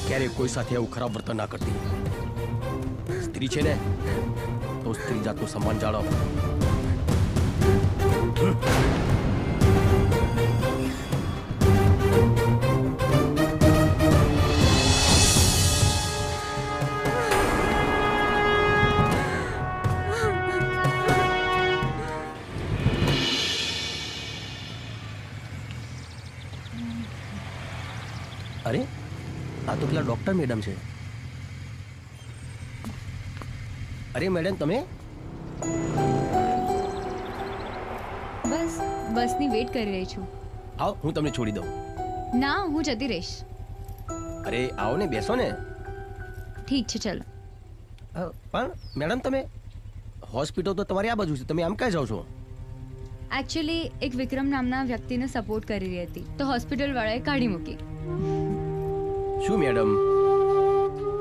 ક્યારેય કોઈ સાથે આવું ખરાબ વર્તન ના કરતી. સ્ત્રી છે ને તો સ્ત્રી જાતનું સન્માન જાળવ. અરે, આ તો પેલા ડોક્ટર મેડમ છે. અરે મેડમ, તમે? બસની વેટ કરી રહી છું. આવો, હું તમને છોડી દઉં. ના, હું જતી રહીશ. અરે આવો ને, બેસો ને. ઠીક છે, ચાલો. પણ મેડમ, તમે હોસ્પિટલ તો તમારી આ બાજુ છે, તમે આમ ક્યાં જાઓ છો? એકચ્યુઅલી એક વિક્રમ નામના વ્યક્તિને સપોર્ટ કરી રહી હતી તો હોસ્પિટલ વાળાએ કાઢી મૂકી. શું મેડમ,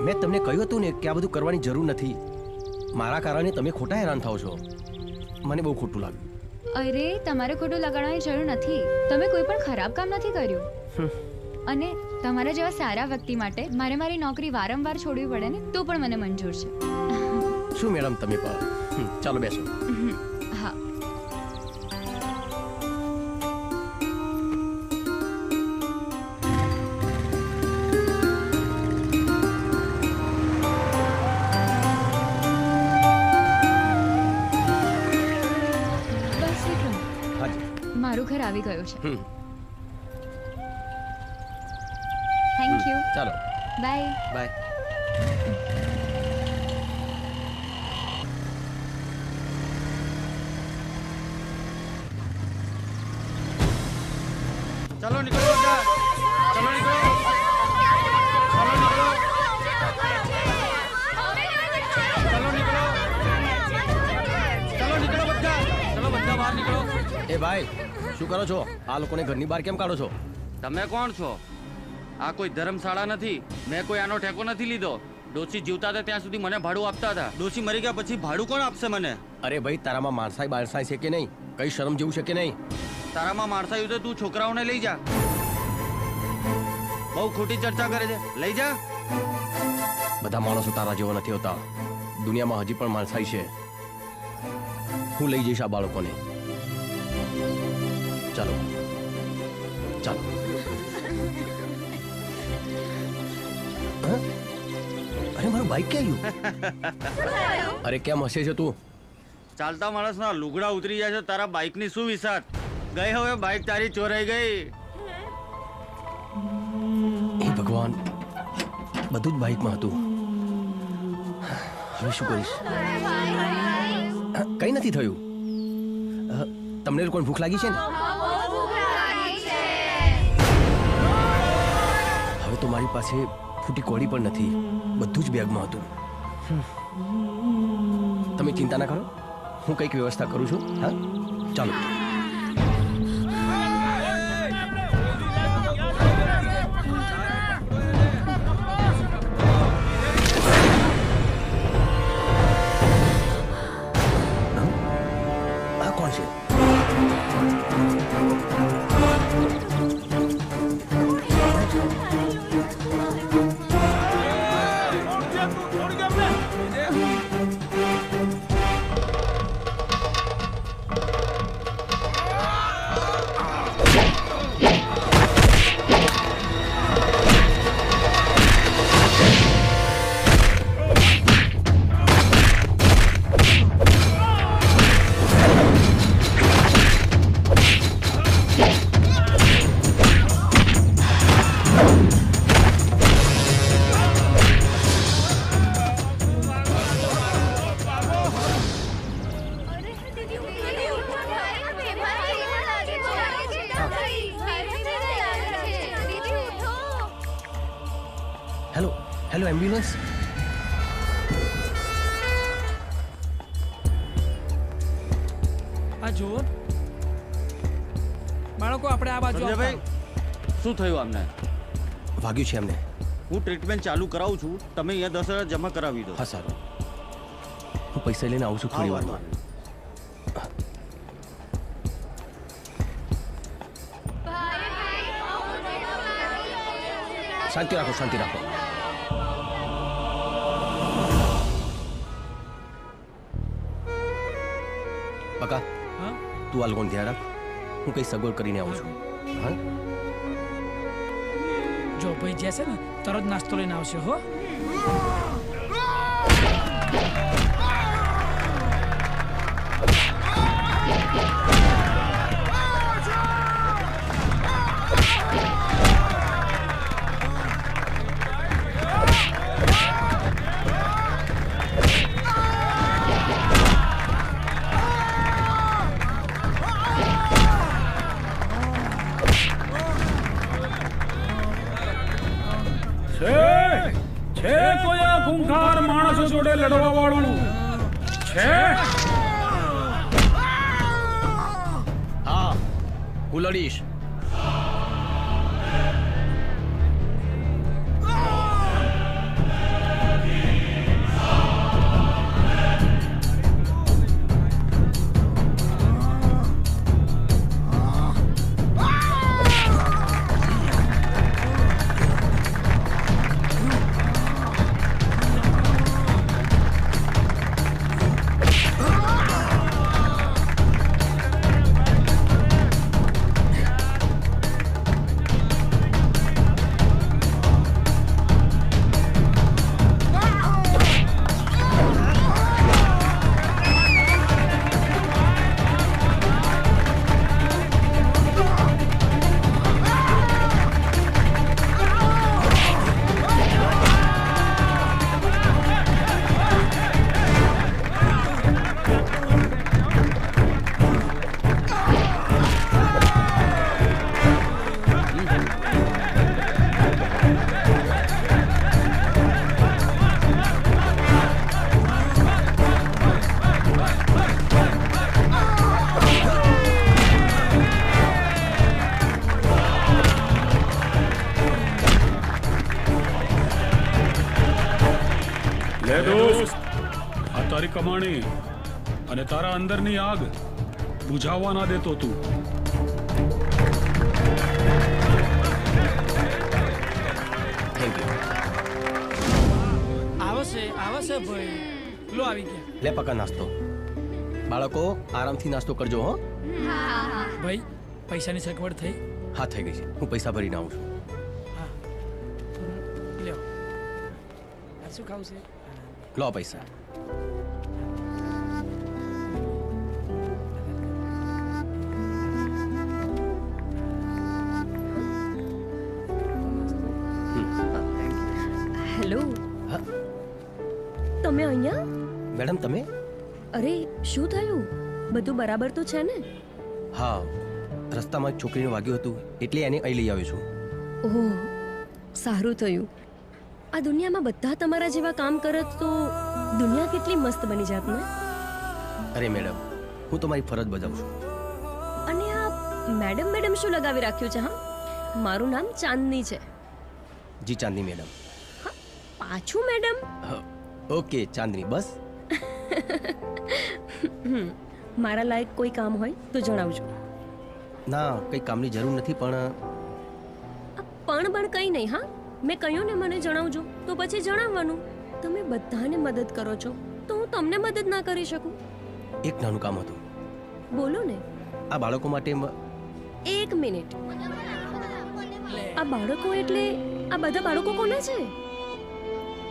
મેં તમને કહ્યું હતું ને કે આ બધું કરવાની જરૂર નથી. મારા કારણે તમે ખોટા હેરાન થાઓ છો. મને બહુ ખોટું લાગ્યું. અરે, તમારે ખોટું લગાડવાની જરૂર નથી. તમે કોઈ પણ ખરાબ કામ નથી કર્યું. અને તમારા જેવા સારા વ્યક્તિ માટે મારે મારી નોકરી વારંવાર છોડવી પડે ને તો પણ મને મંજૂર છે. શું મેડમ તમે પણ ચાલો બેસો. હા. બસ વિક્રમ, મારું ઘર આવી ગયું છે. Thank you. ચાલો બાય. બાય. चलो निकलो बच्चा, चलो निकलो, चलो निकलो, चलो निकलो, चलो निकलो बच्चा, चलो बच्चा बहार निकलो. એ ભાઈ, શું કરો છો? આ લોકોને ઘરની બહાર કેમ કાઢો છો? તમે કોણ છો? આ કોઈ ધર્મશાળા નથી. મેં કોઈ આનો ઠેકો નથી લીધો. ડોશી જીવતા હતા ત્યાં સુધી મને ભાડું આપતા હતા. ડોશી મરી ગયા પછી ભાડું કોણ આપશે મને? અરે ભાઈ, તારામાં માણસાઈ બાણસાઈ છે કે નહીં? કઈ શરમ જેવું છે કે નહીં? તારામાં માણસાયું તો તું છોકરાઓને લઈ જા. બહુ ખોટી ચર્ચા કરે છે. લઈ જા. બધા માણસો તારા જેવા નથી હોતા. દુનિયામાં હજી પણ માણસાઈ છે. હું લઈ જઈશ આ બાળકોને. ચાલો ચાલો. અરે મારું બાઈક ક્યાં ગયું? અરે કેમ હસે છે તું? ચાલતા માણસના લુગડા ઉતરી જાય છે, તારા બાઈકની શું વિસાત? ગઈ હવે બાઈક તારી ચોરાઈ ગઈ. એ ભગવાન, બધું જ બાઈકમાં હતું. હવે શું કરીશ? કઈ નથી થયું. તમને લોકોને ભૂખ લાગી છે ને? હવે તો મારી પાસે ફૂટી કોળી પણ નથી. બધું જ બેગમાં હતું. તમે ચિંતા ના કરો, હું કંઈક વ્યવસ્થા કરું છું. હા, ચાલો. આ કોણ છે? Hello hello, ambulance. આ જુઓ બાળકો, આપણે આ બાજુ. ભાઈ, શું થયું આમને? વાગ્યું છે એમને. હું ટ્રીટમેન્ટ ચાલુ કરાવું છું. તમે અહીંયા 10,000 જમા કરાવી દો. હા સારું, હું પૈસા લઈને આવું છું થોડી વારમાં. શાંતિ રાખો, શાંતિ રાખો. બકા, તું આ લોકોને ધ્યાન રાખ. હું કઈ સગવડ કરીને આવું છું. હા, જો ભાઈ જશે ને તરત નાસ્તો લઈને આવશે. હો, છે કોઈ આ ખૂંખાર માણસો જોડે લડવા વાળું છે? હા, હું લડીશ. લે દોસ્ત, આ તારી કમાણી અને તારા અંદરની આગ બુઝાવવા ના દેતો તું. આવશે ભાઈ. લો આવી ગયા. લે પકા નાસ્તો. બાળકો આરામથી નાસ્તો કરજો હો. ભાઈ પૈસાની સગવડ થઈ? હા થઈ ગઈ છે. હું પૈસા ભરીને આવું છું. લ્યો. આ શું ખાવું છે? લો પૈસા. હેલો. તમે અહીંયા? મેડમ તમે? અરે શું થયું? બધું બરાબર તો છે ને? હા, રસ્તામાં એક છોકરીને વાગ્યું હતું એટલે એને અહીં લઈ આવ્યો છું. ઓહ, સારું થયું. આ દુનિયામાં બધા તમારા જેવા કામ કરત તો દુનિયા કેટલી મસ્ત બની જાત ને? અરે મેડમ, હું તમારી ફરજ બજાવું છું. અને આ મેડમ મેડમ શું લગાવી રાખ્યું છે? હા, મારું નામ ચાંદની છે. જી ચાંદની મેડમ. પાછું મેડમ? ઓકે ચાંદની, બસ. મારા લાયક કોઈ કામ હોય તો જણાવજો. ના, કંઈ કામની જરૂર નથી, પણ પણ કંઈ નહીં. હા, મેં કહ્યું ને મને જણાવજો તો પછી જણાવવાનું. તમે બધાને મદદ કરો છો તો હું તમને મદદ ના કરી શકું? એક નાનું કામ હતું. બોલો ને. આ બાળકો માટે એક મિનિટ. આ બાળકો એટલે આ બધા બાળકો કોના છે?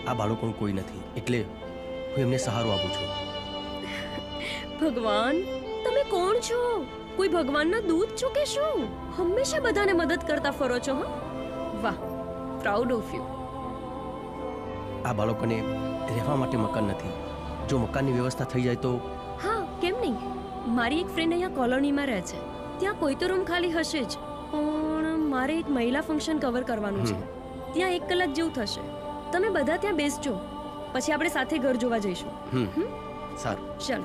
આ બાળકોનું કોઈ નથી એટલે હું એમને સહારો આપું છું. ભગવાન, તમે કોણ છો? કોઈ ભગવાનના દૂત છો કે શું? હંમેશા બધાને મદદ કરતા ફરો છો. હા, વાહ, પ્રાઉડ ઓફ યુ. આ બાળકોને રહેવા માટે મકાન નથી. જો મકાનની વ્યવસ્થા થઈ જાય તો? હા, કેમ નહીં. મારી એક ફ્રેન્ડ અહીંયા કોલોનીમાં રહે છે. ત્યાં કોઈ તો રૂમ ખાલી હશે જ, પણ મારે એક મહિલા ફંક્શન કવર કરવાનું છે. ત્યાં 1 કલાક જેવું થશે. તમે બધા ત્યાં બેસજો, પછી આપણે સાથે ઘર જોવા જઈશું. સારું.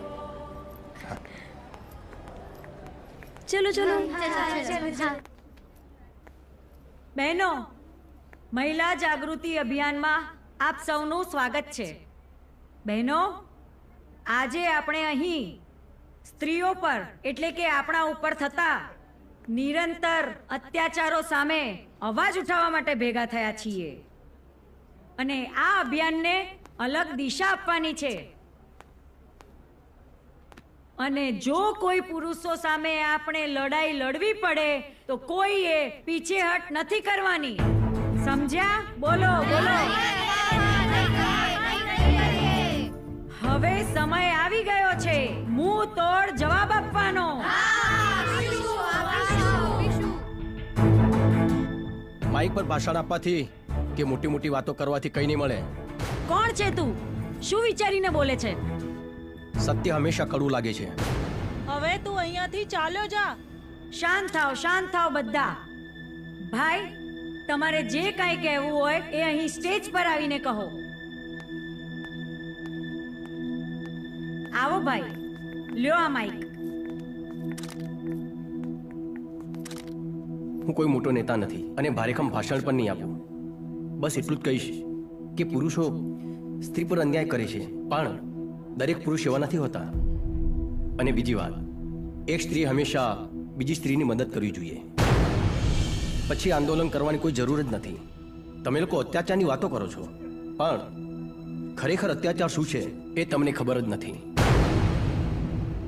ચલો ચલો. બહેનો, મહિલા જાગૃતિ અભિયાનમાં આપ સૌનું સ્વાગત છે. બહેનો, આજે આપણે અહીં સ્ત્રીઓ પર એટલે કે આપણા ઉપર થતા નિરંતર અત્યાચારો સામે અવાજ ઉઠાવવા માટે ભેગા થયા છીએ અને આ અભિયાનને અલગ દિશા આપવાની છે. અને જો કોઈ પુરુષો સામે આપણે લડાઈ લડવી પડે તો કોઈએ પીછેહટ નથી કરવાની. સમજ્યા? બોલો બોલો. હવે સમય આવી ગયો છે મુંહ તોડ જવાબ આપવાનો. માઇક પર ભાષણ આપવાથી કે મોટી મોટી વાતો કરવાથી કંઈ નહીં મળે. કોણ છે તું? શું વિચારીને બોલે છે? સત્ય હંમેશા કડવું લાગે છે. હવે તું અહીંયાથી ચાલ્યો જા. શાંત થાવ બધા. ભાઈ, તમારે જે કાંઈ કહેવું હોય એ અહીં સ્ટેજ પર આવીને કહો. આવો ભાઈ, લ્યો આ માઈક. હું કોઈ મોટો નેતા નથી અને ભારેખમ ભાષણ પણ નહીં આપું. બસ એટલું જ કહીશ કે પુરુષો સ્ત્રી પર અન્યાય કરે છે, પણ દરેક પુરુષ એવા નથી હોતા. અને બીજી વાત, એક સ્ત્રી હંમેશા બીજી સ્ત્રીની મદદ કરવી જોઈએ. પછી આંદોલન કરવાની કોઈ જરૂર જ નથી. તમે લોકો અત્યાચારની વાતો કરો છો, પણ ખરેખર અત્યાચાર શું છે એ તમને ખબર જ નથી.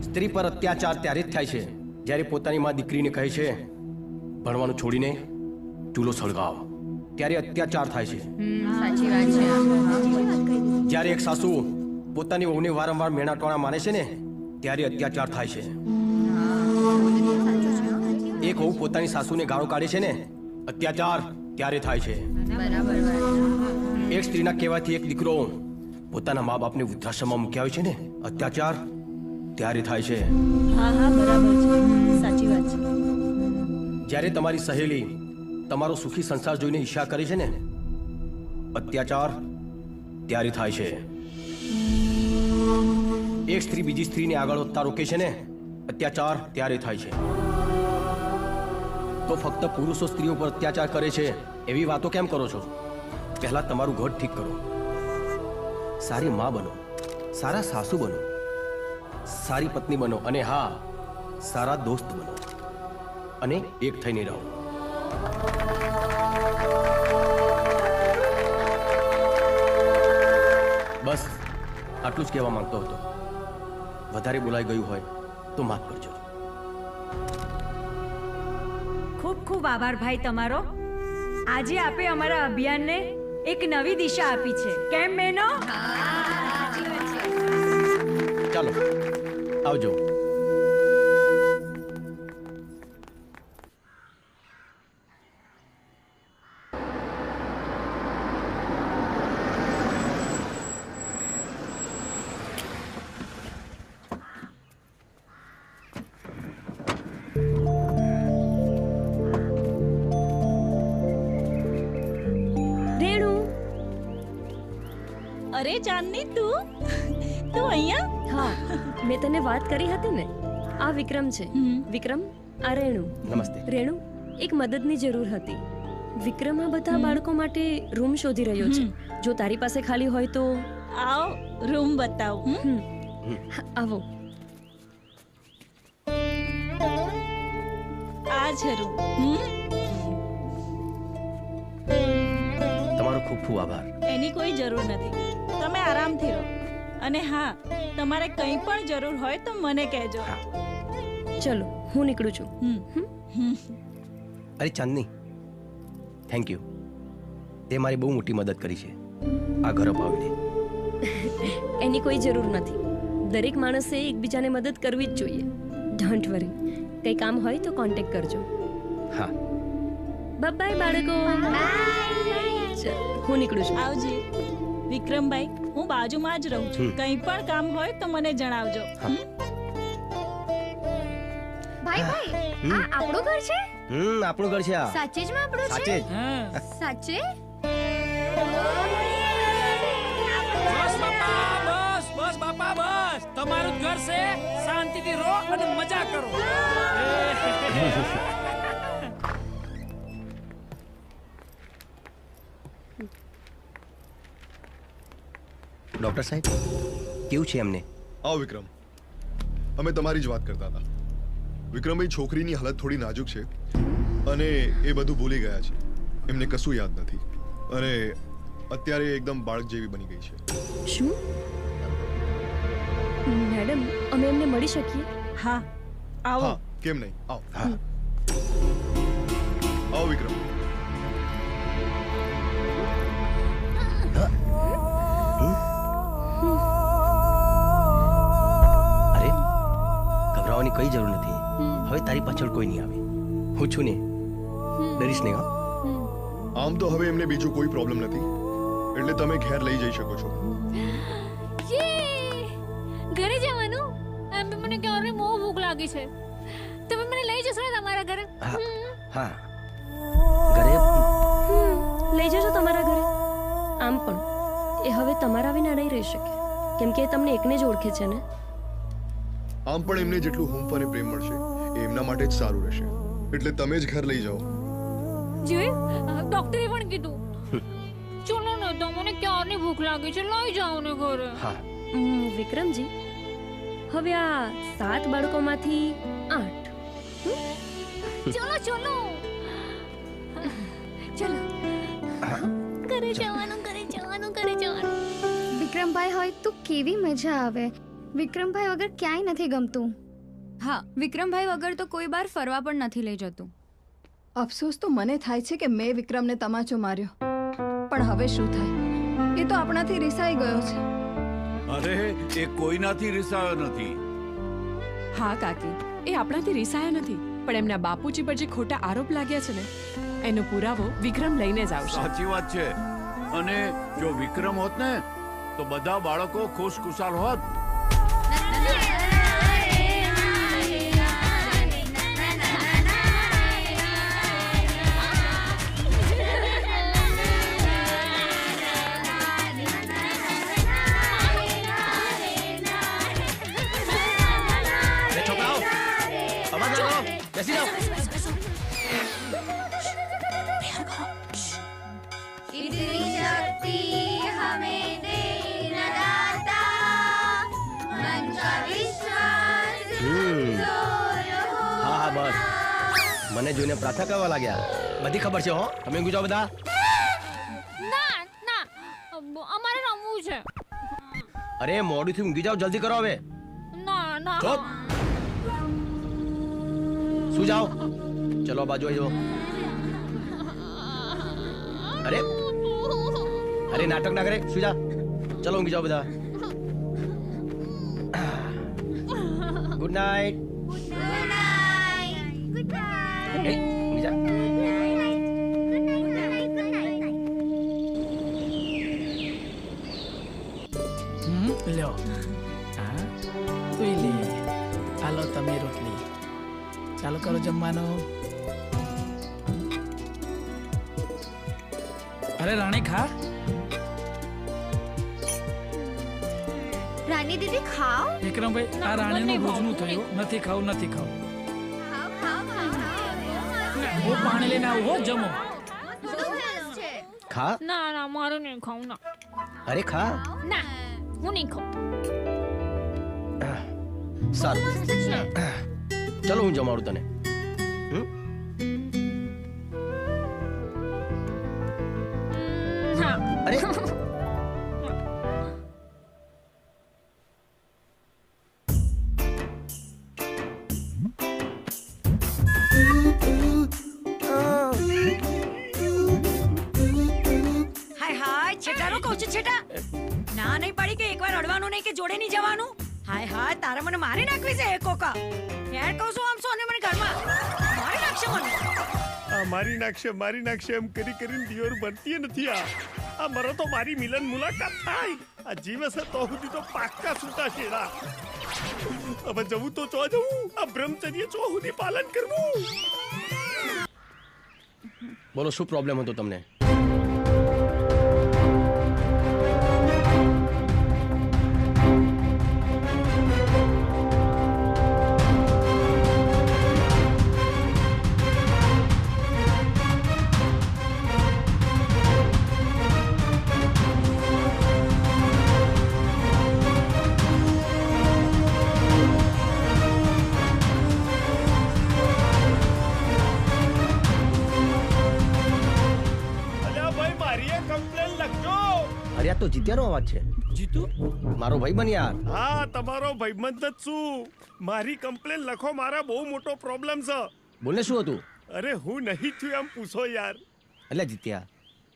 સ્ત્રી પર અત્યાચાર ત્યારે જ થાય છે જ્યારે પોતાની માં દીકરીને કહે છે ભણવાનું છોડીને ચૂલો સળગાવ, ત્યારે અત્યાચાર થાય છે. સાચી વાત છે. જ્યારે એક સાસુ પોતાની વહુને વારંવાર મેણા ટોણા મારે છે ને, ત્યારે અત્યાચાર થાય છે. એક વહુ પોતાની સાસુને ગાળો કાઢે છે ને, અત્યાચાર ત્યારે થાય છે. એક સ્ત્રીના કહેવાથી એક દીકરો પોતાના મા બાપને વૃદ્ધાશ્રમમાં મૂક્યા હોય છે ને, અત્યાચાર ત્યારે થાય છે. હા હા, બરાબર છે, સાચી વાત છે. જ્યારે તમારી સહેલી તમારો સુખી સંસાર જોઈને ઈર્ષ્યા કરે છે ને, અત્યાચાર ત્યારે થાય છે. એક સ્ત્રી બીજી સ્ત્રીને આગળ વધતા રોકે છે ને, અત્યાચાર ત્યારે થાય છે. તો ફક્ત પુરુષો સ્ત્રીઓ પર અત્યાચાર કરે છે એવી વાતો કેમ કરો છો? પહેલા તમારું ઘર ઠીક કરો. સારી માં બનો, સારા સાસુ બનો, સારી પત્ની બનો અને હા, સારા દોસ્ત બનો અને એક થઈને રહો. બસ આટલું જ કહેવા માંગતો હતો. વધારે બોલાઈ ગયું હોય તો માફ કરજો. ખૂબ ખૂબ આભાર ભાઈ તમારો. આજે આપે અમારા અભિયાનને એક નવી દિશા આપી છે. કેમ મેનો? ચાલો આવજો. અરે ચાંદની તું અહીંયા? હા, મેં તને વાત કરી હતી ને. આ વિક્રમ છે. વિક્રમ, આ રેણુ. નમસ્તે. રેણુ, એક મદદની જરૂર હતી. વિક્રમ આ બધા બાળકો માટે રૂમ શોધી રહ્યો છે. જો તારી પાસે ખાલી હોય તો આવ, રૂમ બતાવ. આવો. આ છે રૂમ. તમારો ખૂબ ખૂબ આભાર. એની કોઈ જરૂર નથી. તમે આરામથી રહો. અને હા, તમારે કંઈ પણ જરૂર હોય તો મને કહેજો. ચલો, હું નીકળું છું. અરે ચાંદની, થેન્ક યુ. તે મારી બહુ મોટી મદદ કરી છે આ ઘર અપાવીને. એની કોઈ જરૂર નથી. દરેક માણસે એકબીજાને મદદ કરવી જ જોઈએ. Don't worry. કંઈ કામ હોય તો કોન્ટેક્ટ કરજો. હા. બાય બાળકો. હું નીકળું છું. આવજે. વિક્રમભાઈ, હું બાજુમાં જ રહું છું. કંઈ પણ કામ હોય તો મને જણાવજો. ભાઈ આ આપણું ઘર છે? આપણું ઘર છે આ. સાચે જ માં આપણું છે? સાચે જ. સાચે? બસ બાપા બસ. તમારું ઘર છે. શાંતિથી રહો અને મજા કરો. ડોક્ટર સાહેબ, કેવું છે એમને? આવો વિક્રમ, અમે તમારી જ વાત કરતા હતા. વિક્રમભાઈ, છોકરીની હાલત થોડી નાજુક છે અને એ બધું ભૂલી ગયા છે. એમને કશું યાદ નથી અને અત્યારે એકદમ બાળક જેવી બની ગઈ છે. શું મેડમ, અમે એમને મળી શકીએ? હા, આવો. હા, કેમ નહીં, આવો. આવો વિક્રમ. ગભરાવાની કઈ જરૂર નથી. હવે તારી પાછળ કોઈ નહીં આવે. હું છું ને, ડરીશ નહીં. આમ તો હવે એમને બીજું કોઈ પ્રોબ્લેમ નથી, એટલે તમે ઘેર લઈ જઈ શકો છો. ઘરે જવાનું? એમ બી મને ક્યારે બહુ ભૂખ લાગી છે. તમે મને લઈ જશો ને તમારા ઘરે? હા, ઘરે લઈ જજો તમારા ઘરે. આમ પણ એ હવે તમારા વિના નહીં રહી શકે, કેમ કે એ તમને એકને જ ઓળખે છે ને. આમ પણ એમને જેટલું હૂંફ અને પ્રેમ મળશે એ એમના માટે જ સારું રહેશે. એટલે તમે જ ઘર લઈ જાઓ. ડોક્ટરે પણ કીધું. ચલો ને, તો મને ક્યારની ભૂખ લાગી છે, લઈ જાઓ ને ઘરે. વિક્રમજી, હવે આ 7 બાળકોમાંથી 8. ચલો ચલો ઘરે જવાનું. વિક્રમભાઈ હોય તો કેવી મજા આવે. વિક્રમભાઈ વગર ક્યાંય નથી ગમતું. હા, વિક્રમભાઈ વગર તો કોઈ બાર ફરવા પણ નથી લઈ જતું. અફસોસ તો મને થાય છે કે મેં વિક્રમને તમાચો માર્યો. પણ હવે શું થાય? એ તો આપણાથી રિસાઈ ગયો છે. અરે, એ કોઈનાથી રિસાયો નથી. હા કાકી, એ આપણાથી રિસાયા નથી, પણ એમના બાપુજી પર જે ખોટા આરોપ લાગ્યા છે ને, એનો પુરાવો વિક્રમ લઈને જ આવશે. સાચી વાત છે. અને જો વિક્રમ હોત ને તો બધા બાળકો ખુશખુશાલ હોત. બેસી જાઓ. इतनी शक्ति हमें दे न મને જોઈને પ્રાર્થના કરવા લાગ્યા. બધી ખબર છે હો. તમે ઊંઘી જાઓ બધા. ના ના અમારે રમવું છે. અરે મોડું થી ઊંઘી જાઓ, જલ્દી કરો હવે. ના ના ચૂપ. શું જાઓ? ચલો બાજુ આવી જાઓ. અરે અરે નાટક ના કરે, શું જા. ચલો ઊંઘી જાઓ બધા. Good night. ઊંઘી જા. લ્યો હા તું લે. હાલો તમે રોટલી ચાલુ કરો જમવાનું. અરે રાણી ખા. રાની દીદી ખાઓ. વિક્રમભાઈ આ રાણીનું રોજનું થયું. નથી ખાવું નથી ખાવું. હું પાણી લઈને આવું હો. જમો. ખા. ના ના મારું નહીં ખાવું ના. અરે ખા. ના હું નહીં ખાઉં. સારું ચલો હું જમાડું તને. અરે હાય છેટારો કહું છું છેટા. ના નહીં પડી કે એકવાર અડવાનું નહીં કે જોડે નહીં જવાનું. હાય તારે મને મારી નાખવી છે એ કોકા. યાર કહું છું આમ સોને મને ઘરમાં મારી નાખશે મને. આ મારી નાખશે એમ કરી કરીને દિયોર બનતી નથી. આ મરો તો મારી મિલન મુલાકાત થાય. આ જીવે છે તો સુધી તો પાક્કા છૂટા છેડા. હવે જવું તો ચો જવું. આ બ્રહ્મચર્ય ચો સુધી પાલન કરવું. બોલો શું પ્રોબ્લેમ હતો તમને? તો જીત્યાનો અવાજ છે. જીતુ મારો ભાઈ બન યાર. હા તમારો ભાઈબંધ જ છું. મારી કમ્પ્લેન લખો. મારા બહુ મોટો પ્રોબ્લેમ છે. બોલે શું હતું? અરે હું નહીં થયું એમ પૂછો યાર. એટલે જીત્યા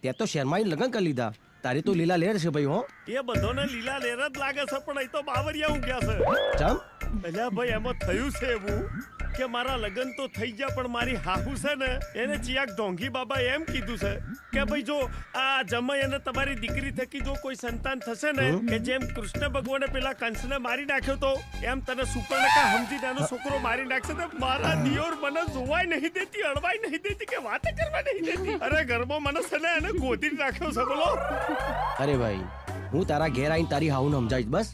ત્યાં તો શહેરમાં લગ્ન કરી લીધા. તારી તો લીલા લેર છે ભાઈ હો. એ બધોને લીલા લેર જ લાગે છે પણ અહીં તો બાવરિયા ઉગ્યા છે. ચમ? અલ્યા ભાઈ એમાં થયું છે એવું કે મારા લગ્ન તો થઈ ગયા પણ મારી હાહુ છે ને એને ચિયાક ઢોંગી બાબા એમ કીધું છે કે ભાઈ જો આ જમાઈ અને તમારી દીકરી થકી જો કોઈ સંતાન થશે ને કે જેમ કૃષ્ણ ભગવાને પેલા કંસને મારી નાખ્યો તો એમ તને સુપર્ણકા સમજી નાનો છોકરો મારી નાખશે તો મારા દિયોર મને જોવાય નહીં દેતી, અડવાય નહીં દેતી કે વાત કરવા નહીં દેતી. અરે ગરબો મને છે ને એને ગોદી નાખ્યો છે બોલો. અરે ભાઈ હું તારા ઘેર આવીને તારી હાઉને સમજાવીશ બસ.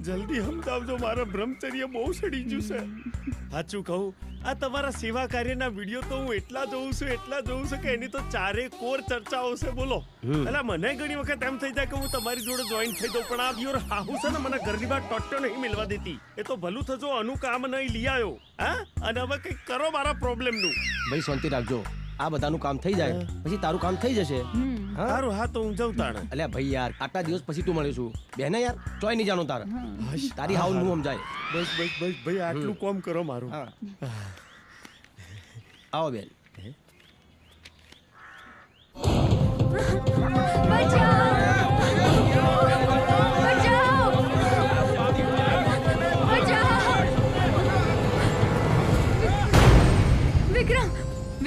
જલ્દી સમજાવજો. મારા બ્રહ્મચર્ય બહુ સડી ગયું છે. સાચું કહું આ તમારા સેવા કાર્યના વિડીયો તો હું એટલા જોઉં છું કે એની તો ચારે કોર ચર્ચાઓ છે બોલો. એટલે મને ઘણી વખત એમ થઈ જાય કે હું તમારી જોડે જોઈન થઈ દઉં પણ આ વ્યોર હાહુ છે ને મને ઘરની બહાર ટોટ્યો નહીં મિલવા દેતી. એ તો ભલું થજો અનુ કામ નહીં લઈ આવ્યો. હા અને હવે કંઈક કરો મારા પ્રોબ્લેમનું. ભાઈ શાંતિ રાખજો. આ બધાનું કામ થઈ જાય પછી તારું કામ થઈ જશે. સારું હા તો હું જાઉં તાણે. અલ્યા ભાઈ યાર આટલા દિવસ પછી તું મળ્યો છું બેને યાર ચોય નહીં જાણો તારે. તારી હાઉ નું સમજાય. બસ ભાઈ આટલું કામ કરો મારું. આવો બેન.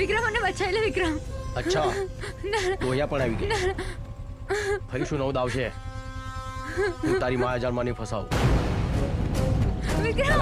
વિક્રમ મને બચાવી લે વિક્રમ. અચ્છા દોયા પણ આવી ગઈ. ફરી શું નવું આવશે? હું તારી માયાજાળમાં નહીં ફસાવું. વિક્રમ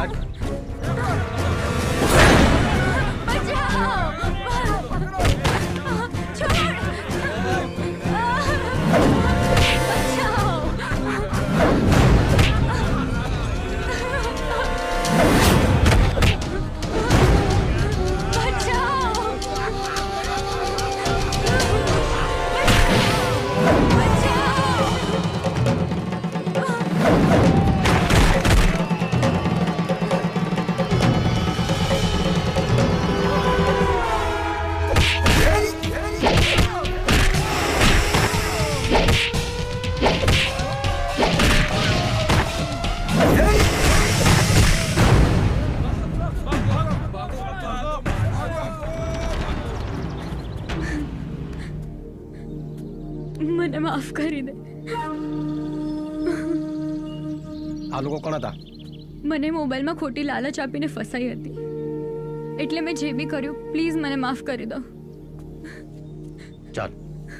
આ લોકો કોણ હતા? મને મોબાઈલમાં ખોટી લાલચ આપીને ફસાઈ હતી, એટલે મેં જે બી કર્યું પ્લીઝ મને માફ કરી દો. ચાલ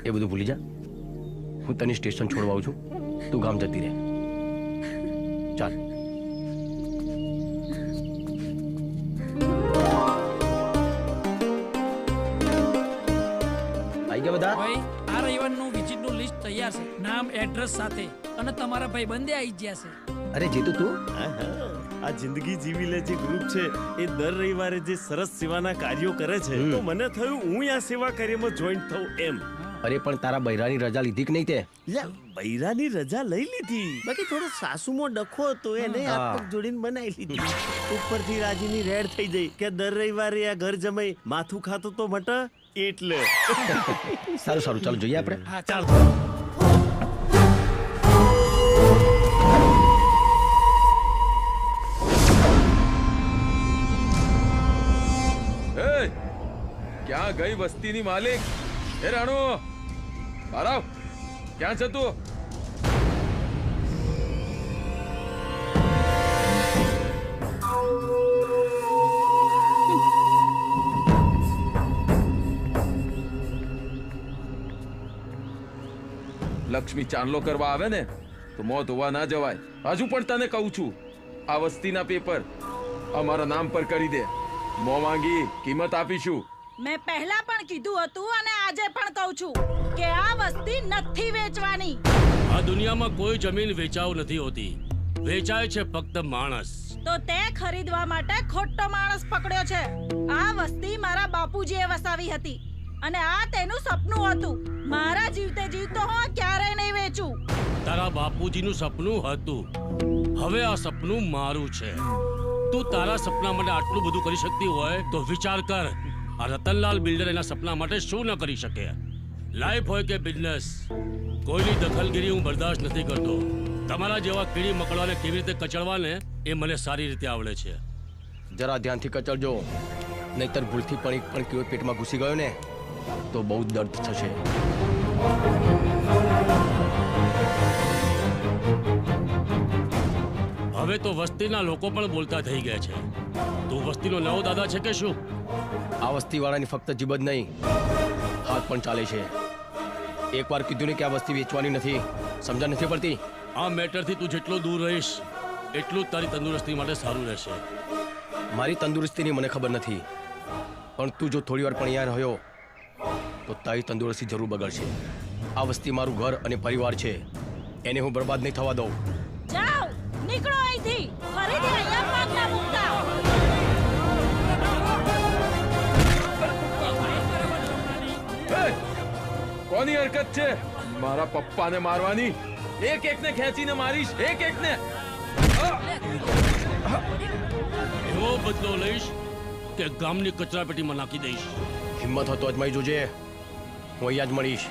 એ બધું ભૂલી જા. હું તને સ્ટેશન છોડવા આવું છું, તું ગામ જતી રહે. ચાલ. આવી ગયા બધા? ભાઈ આ રવિવારનું વિઝિટનું લિસ્ટ તૈયાર છે, નામ એડ્રેસ સાથે, અને તમારા ભાઈ બંને આવી ગયા છે. અરે જીતુ તું? આ જિંદગી જીવી લે જે ગ્રુપ છે એ દર રવિવારે જે સરસ સેવાના કાર્યો કરે છે, તો મને થયું હું આ સેવા કાર્યમાં જોઈન્ટ થઉં એમ. અરે પણ તારા બૈરાની રજા લીધી કે નહીં તે? બૈરાની રજા લઈ લીધી, બાકી થોડો સાસુમાં ડખો હતો એને હાથ પગ જોડીને બનાવી લીધી. ઉપરથી રાજીની રેડ થઈ જઈ કે દર રવિવારે આ ઘર જમાઈ માથું ખાતો તો મટ એટલે. સારું સારું ચાલો જોઈએ આપણે. હા ચાલ. ક્યાં ગઈ વસ્તીની માલિક? એ રાણો બહાર આવ. ક્યાં છે તું? લક્ષ્મી ચાંદલો કરવા આવે ને તો મોં ધોવા ના જવાય. હજુ પણ તને કહું છું, આ વસ્તીના પેપર અમારા નામ પર કરી દે. મોં માંગી કિંમત આપીશું. મેં પહેલા પણ કીધું હતું અને આજે પણ કહું છું કે આ વસ્તી નથી વેચવાની. આ દુનિયામાં કોઈ જમીન વેચાવ નથી હોતી, વેચાય છે ફક્ત માણસ. તો તે ખરીદવા માટે ખોટો માણસ પકડ્યો છે. આ વસ્તી મારા બાપુજીએ વસાવી હતી અને આ તેનું સપનું હતું. મારા જીવતે જીવતો હું ક્યારેય નહીં વેચું. તારા બાપુજીનું સપનું હતું, હવે આ સપનું મારું છે. તું તારા સપના માટે આટલું બધું કરી શકતી હોય તો વિચાર કર, આ રતનલાલ બિલ્ડર એના સપના માટે શું ન કરી શકે. લાઈફ હોય કે બિઝનેસ, કોઈની દખલગીરી હું બરદાસ્ત નથી કરતો. તમારા જેવા કીડી મકડાને કેવી રીતે કચડવાને એ મને સારી રીતે આવડે છે. જરા ધ્યાનથી કચડજો, નહીતર ભૂલથી પણ એક પણ કીડો પેટમાં ઘૂસી ગયો ને તો બહુ દર્દ થશે. હવે તો વસ્તીના લોકો પણ બોલતા થઈ ગયા છે. તું વસ્તીનો નવો દાદા છે કે શું? આ વસ્તીવાળાની ફક્ત જીભ જ નહીં, હાથ પણ ચાલે છે. એકવાર કીધું ને કે આ વસ્તી વેચવાની નથી, સમજણ નથી પડતી? આ મેટરથી તું જેટલો દૂર રહીશ એટલું જ તારી તંદુરસ્તી માટે સારું રહેશે. મારી તંદુરસ્તીની મને ખબર નથી, પણ તું જો થોડી વાર પણ અહીંયા રહ્યો તો તારી તંદુરસ્તી જરૂર બગડશે. આ વસ્તી મારું ઘર અને પરિવાર છે, એને હું બરબાદ નહીં થવા દઉં. જાઓ, નીકળો અહીંથી. ફરીથી અહીંયા પગ ના મૂકતા. કોની હરકત છે મારા પપ્પાને મારવાની? એક એકને ખેંચીને મારીશ, એક એકને. એવો બદલો લઈશ કે ગામની કચરાપેટીમાં નાખી દઈશ. હિંમત હતો અજમાઈ જોજે, હું અહીંયા જ મળીશ.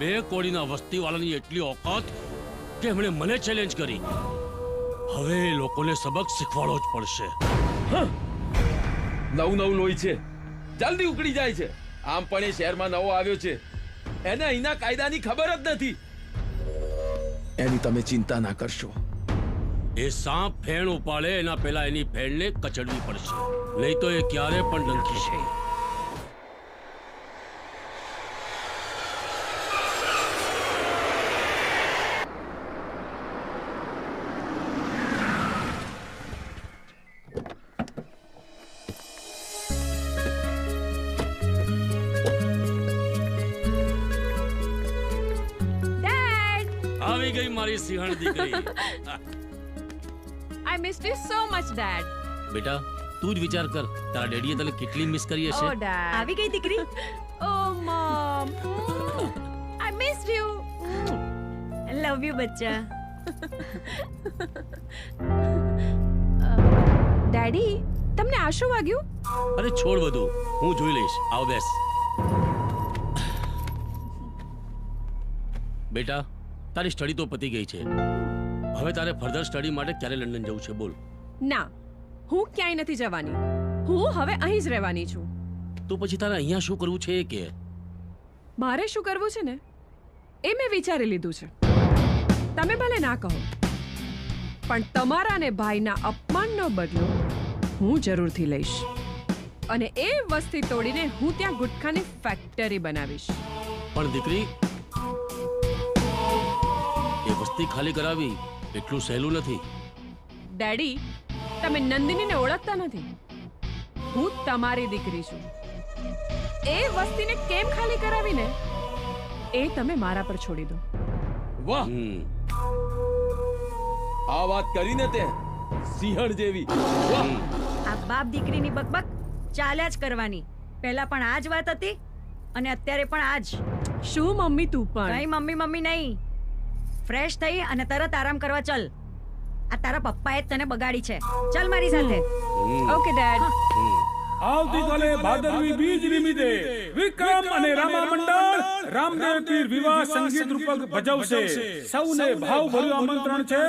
બે કોડીના વસ્તીવાળાની એટલી ઓકાત કે એમણે મને ચેલેન્જ કરી. હવે એ લોકોને સબક શીખવાડવો જ પડશે. નવું નવું લોહી છે, જલ્દી ઉકળી જાય છે. આમ પણ એ શહેરમાં નવો આવ્યો છે, એને અહીંના કાયદાની ખબર જ નથી. એની તમે ચિંતા ના કરશો. એ સાપ ફેણ ઉપાડે એના પહેલા એની ફેણને કચડવી પડશે, નહીં તો એ ક્યારે પણ ડંકી છે. આવી ગઈ મારી સિંહણ દીકરી. I missed you so much, Dad. બેટા તું જ વિચાર કર, તારા ડેડીએ તને કેટલી મિસ કરી હશે. Oh, Dad. આવી ગઈ દીકરી. Oh, Mom. I missed you. Love you બચ્ચા. ડેડી તમને આ શું વાગ્યું? અરે છોડ બધું, હું જોઈ લઈશ. આવ બેસ. બેટા, તારી સ્ટડી તો પતી ગઈ છે. હવે તારે ફર્ધર સ્ટડી માટે ક્યારે લંડન જવું છે બોલ? ના, હું ક્યાંય નથી જવાની. હું હવે અહીં જ રહેવાની છું. તો પછી તારે અહીંયા શું કરવું છે કે? મારે શું કરવું છે ને એ મેં વિચારી લીધું છે. તમે ભલે ના કહો, પણ તમારા અને ભાઈના અપમાનનો બદલો હું જરૂરથી લઈશ. અને એ વસ્તી તોડીને હું ત્યાં ગુટખાની ફેક્ટરી બનાવીશ. પણ દીકરી, એ વસ્તી ખાલી કરાવી એટલું સહેલું નથી. ડેડી, તમે નંદિનીને ઓળખતા નથી. હું તમારી દીકરી છું. એ વસ્તીને કેમ ખાલી કરાવીને એ તમે મારા પર છોડી દો. વાહ, આ વાત કરીને તે સિંહણ જેવી. આ બાપ દીકરીની બકબક ચાલ્યા જ કરવાની. પહેલા પણ આ જ વાત હતી અને અત્યારે પણ આ જ. શું મમ્મી તું પણ? કઈ મમ્મી મમ્મી નહીં. ફ્રેશ થઈ અને તરત આરામ કરવા ચલ. આ તારા પપ્પાએ જ તને બગાડી છે. ચલ મારી સાથે. Okay dad. આવતીકાલે ભાદરવી બીજ નિમિત્તે વિક્રમ અને રામા મંડળ રામદેવ પીર વિવાહ સંગીત રૂપક ભજવશે. સૌને ભાવભર્યું આમંત્રણ છે.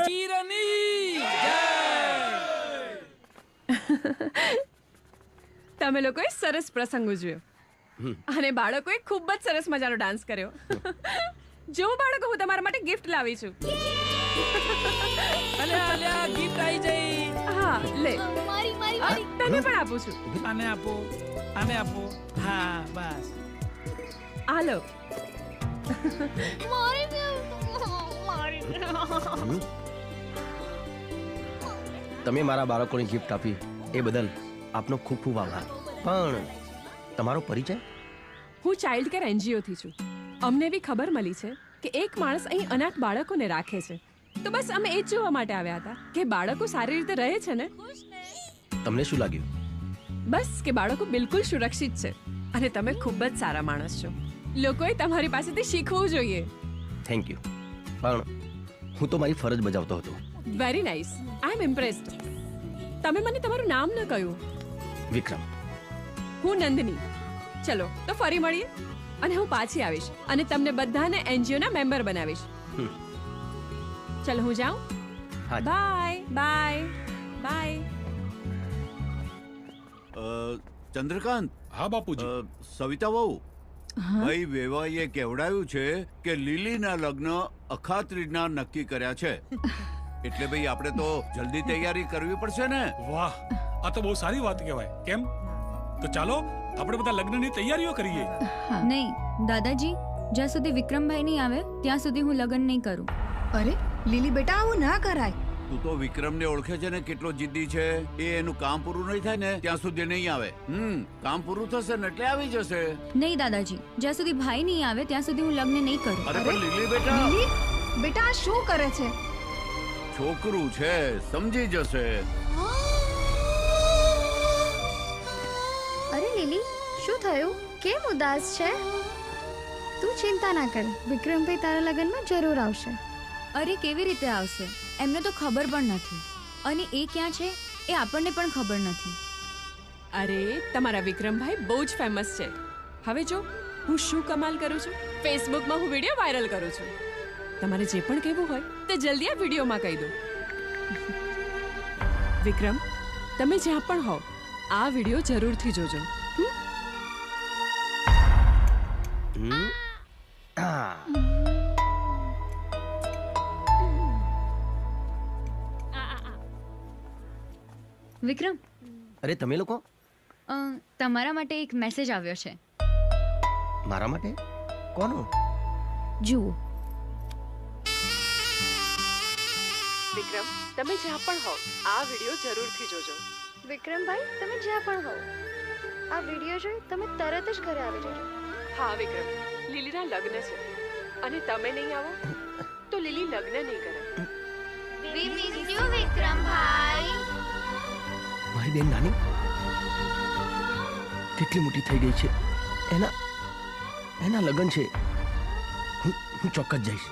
તમે લોકોએ સરસ પ્રસંગ ઉજવ્યો અને બાળકોએ ખૂબ જ સરસ મજાનો ડાન્સ કર્યો. જો બાળકો, હું તમારા માટે ગિફ્ટ લાવી છું. અલ્યા ગિફ્ટ આવી જઈ. હા, લે. મારી મારી મારી. તને પણ આપું છું. આને આપો, આને આપો. હા, બસ. આ લો. તમે મારા બાળકોને ગિફ્ટ આપી એ બદલ આપનો ખૂબ ખૂબ આભાર. પણ તમારો પરિચય? હું ચાઇલ્ડ કેર એનજીઓથી છું. અમને એવી ખબર મળી છે કે એક માણસ અહીં અનાથ બાળકોને રાખે છે. તો બસ અમે એ જ જોવા માટે આવ્યા હતા કે બાળકો સારી રીતે રહે છે ને. તમને શું લાગ્યું? બસ કે બાળકો બિલકુલ સુરક્ષિત છે અને તમે ખૂબ જ સારા માણસ છો. લોકોએ તમારી પાસેથી શીખવું જોઈએ. Thank you. પણ હું તો મારી ફરજ બજાવતો હતો. Very nice. I am impressed. તમે મને તમારું નામ ન કહ્યું. વિક્રમ. હું નંદિની. ચલો તો ફરી મળીએ અને હું પાછી આવીશ અને તમને બધાને એનજીઓના મેમ્બર બનાવીશ. ચલો હું જાઉં. Bye bye bye. ચંદ્રકાંત. હા બાપુજી. સવિતા બહુ, ભાઈ વેવાઈએ કેવડાવ્યું છે કે લીલીના લગ્ન અખાત્રીજના નક્કી કર્યા છે. એટલે ભાઈ આપણે તો જલ્દી તૈયારી કરવી પડશે ને. વાહ, આ તો બહુ સારી વાત કહેવાય. કેમ? તો ચાલો આપણે બધા લગ્નની તૈયારીઓ કરીએ. નહીં દાદાજી, જ્યાં સુધી વિક્રમભાઈ નહીં આવે ત્યાં સુધી હું લગ્ન નહીં કરું. અરે લીલી બેટા, આવું ના કરાય. તું તો વિક્રમને ઓળખે છે ને કેટલો જિદ્દી છે. એ એનું કામ પૂરું નહીં થાય ને ત્યાં સુધી નહીં આવે. કામ પૂરું થશે ને એટલે આવી જશે. નહીં દાદાજી, જ્યાં સુધી ભાઈ નહીં આવે ત્યાં સુધી હું લગ્ન નહીં કરું. અરે પણ લીલી બેટા. લીલી બેટા, આ શું કરે છે? છોકરું છે, સમજી જશે. અરે લીલી, શું થયું? કેમ ઉદાસ છે? તું ચિંતા ના કર, વિક્રમભાઈ તારા લગ્નમાં જરૂર આવશે. અરે કેવી રીતે આવશે? એમને તો ખબર પણ નથી અને એ ક્યાં છે એ આપણને પણ ખબર નથી. અરે તમારા વિક્રમભાઈ બહુ જ ફેમસ છે. હવે જો હું શું કમાલ કરું છું. ફેસબુકમાં હું વિડીયો વાયરલ કરું છું. તમારે જે પણ કહેવું હોય તે જલ્દી આ વિડીયોમાં કહી દો. વિક્રમ, તમે જ્યાં પણ હો આ વિડીયો જરૂરથી જોજો. વિક્રમ. અરે તમે લોકો? તમારા માટે એક મેસેજ આવ્યો છે. મારા માટે? કોનો? જુઓ. વિક્રમ, તમે જ્યાં પણ હો આ વિડીયો જરૂરથી જોજો. વિક્રમભાઈ, તમે જ્યાં પણ હો આ વિડીયો જોઈ તમે તરત જ ઘરે આવી જજો. હા વિક્રમ, લીલીના લગ્ન છે અને તમે નહીં આવો તો લીલી લગ્ન નહીં કરે. We miss you, વિક્રમભાઈ. મારી બેન નાની કેટલી મોટી થઈ ગઈ છે. એના લગ્ન છે. હું ચોક્કસ જઈશ.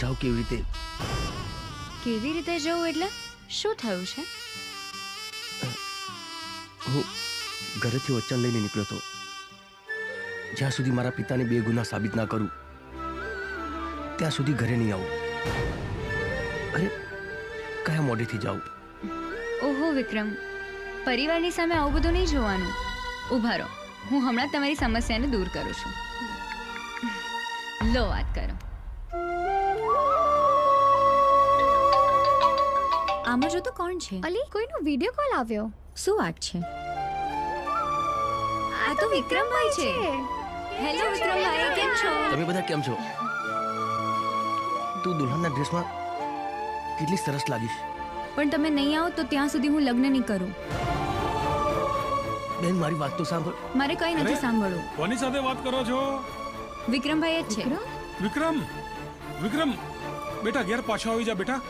જાઉં કેવી રીતે? કેવી રીતે જવું એટલે શું થયું છે? હું ઘરેથી વચન લઈને નીકળ્યો હતો. જ્યાં સુધી મારા પિતાને બેગુનાહ સાબિત ના કરું ત્યાં સુધી ઘરે નહીં આવું. અરે કયા મોઢેથી જાઉં? ઓહો વિક્રમ, પરિવારની સામે આવું બધું નહીં જોવાનું. ઊભા રહો, હું હમણાં તમારી સમસ્યાને દૂર કરું છું. લો વાત કરો. આમાં જો તો કોણ છે? અલી, કોઈનો વિડિયો કોલ આવ્યો. શું વાત છે? આ તો વિક્રમભાઈ છે. હેલો વિક્રમભાઈ, કેમ છો? તમે બધા કેમ છો? તું દુલ્હનના ડ્રેસમાં કેટલી સરસ લાગીશ. પણ તમે નહીં આવો તો ત્યાં સુધી હું લગ્ન નહીં કરું. બેન, મારી વાત તો સાંભળ. મારે કઈ નથી સાંભળવું. કોની સાથે વાત કરો છો? વિક્રમભાઈ જ છે. વિક્રમ, વિક્રમ બેટા ઘેર પાછો આવી જા બેટા.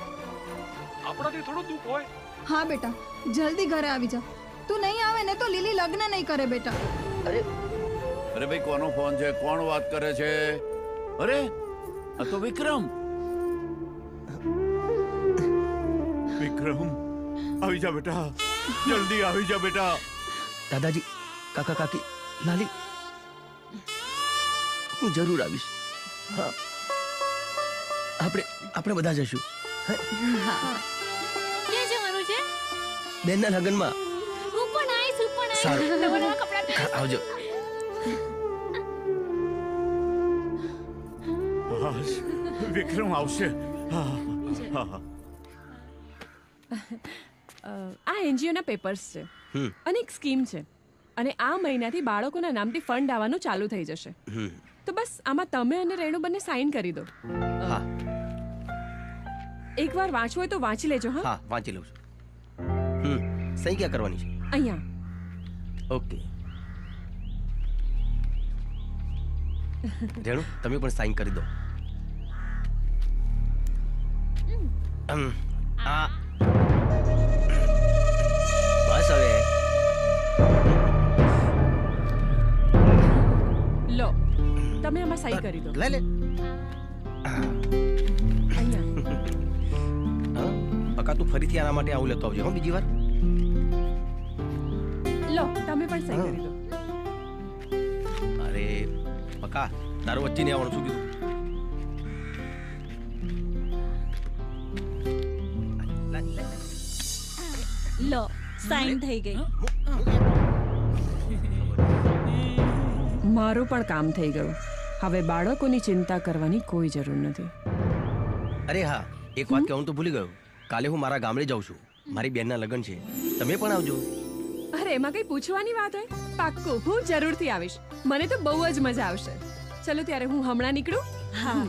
આપણાથી થોડું દુઃખ હોય. હા બેટા, જલ્દી ઘરે આવી જા. તું નહીં આવે ને તો લીલી લગ્ન નહીં કરે બેટા. અરે ભાઈ, કોનો ફોન છે? કોણ વાત કરે છે? અરે આ તો વિક્રમ. વિક્રમ, આવી જા બેટા, જલ્દી આવી જા બેટા. દાદાજી, કાકા કાકી, લાલી, હું જરૂર આવીશ. હા, આપણે બધા જશું. ક્યાં જવાનું છે? બેનના લગ્નમાં. હું પણ આવીશ, હું પણ સારું. આવીશ. નવા નવા કપડાં આવજો. વિક્રમ આવશે. આ એનજીઓના પેપર્સ છે અને એક સ્કીમ છે અને આ મહિનાથી બાળકોના નામથી ફંડ આવવાનું ચાલુ થઈ જશે. તો બસ આમાં તમે અને રેણુ બંને સાઈન કરી દો. હા, એકવાર વાંચવું હોય તો વાંચી લેજો. હા, વાંચી લઉં છું. સહી ક્યાં કરવાની છે? અહીંયા. ઓકે. રેણુ, તમે પણ સાઈન કરી દો. બસ હવે લો, તમે આમાં સહી કરી દો. લે. પકા, તું ફરીથી આના માટે આવું લેતો આવજો હો બીજી વાર. લો, તમે પણ સહી કરી દો. અરે પકા, તારો વચ્ચે નહીં આવવાનું. શું કીધું? લો, સાઈન થઈ ગઈ. મારું પણ કામ થઈ ગયું. હવે બાળકોની ચિંતા કરવાની કોઈ જરૂર નથી. અરે હા, એક વાત કહેવાનું તો ભૂલી ગયો. કાલે હું મારા ગામડે જાઉં છું. મારી બેનના લગ્ન છે. તમે પણ આવજો. અરે એમાં કઈ પૂછવાની વાત હોય? પાક્કું, હું જરૂરથી આવીશ. મને તો બહુ જ મજા આવશે. ચલો ત્યારે હું હમણાં નીકળું. હા.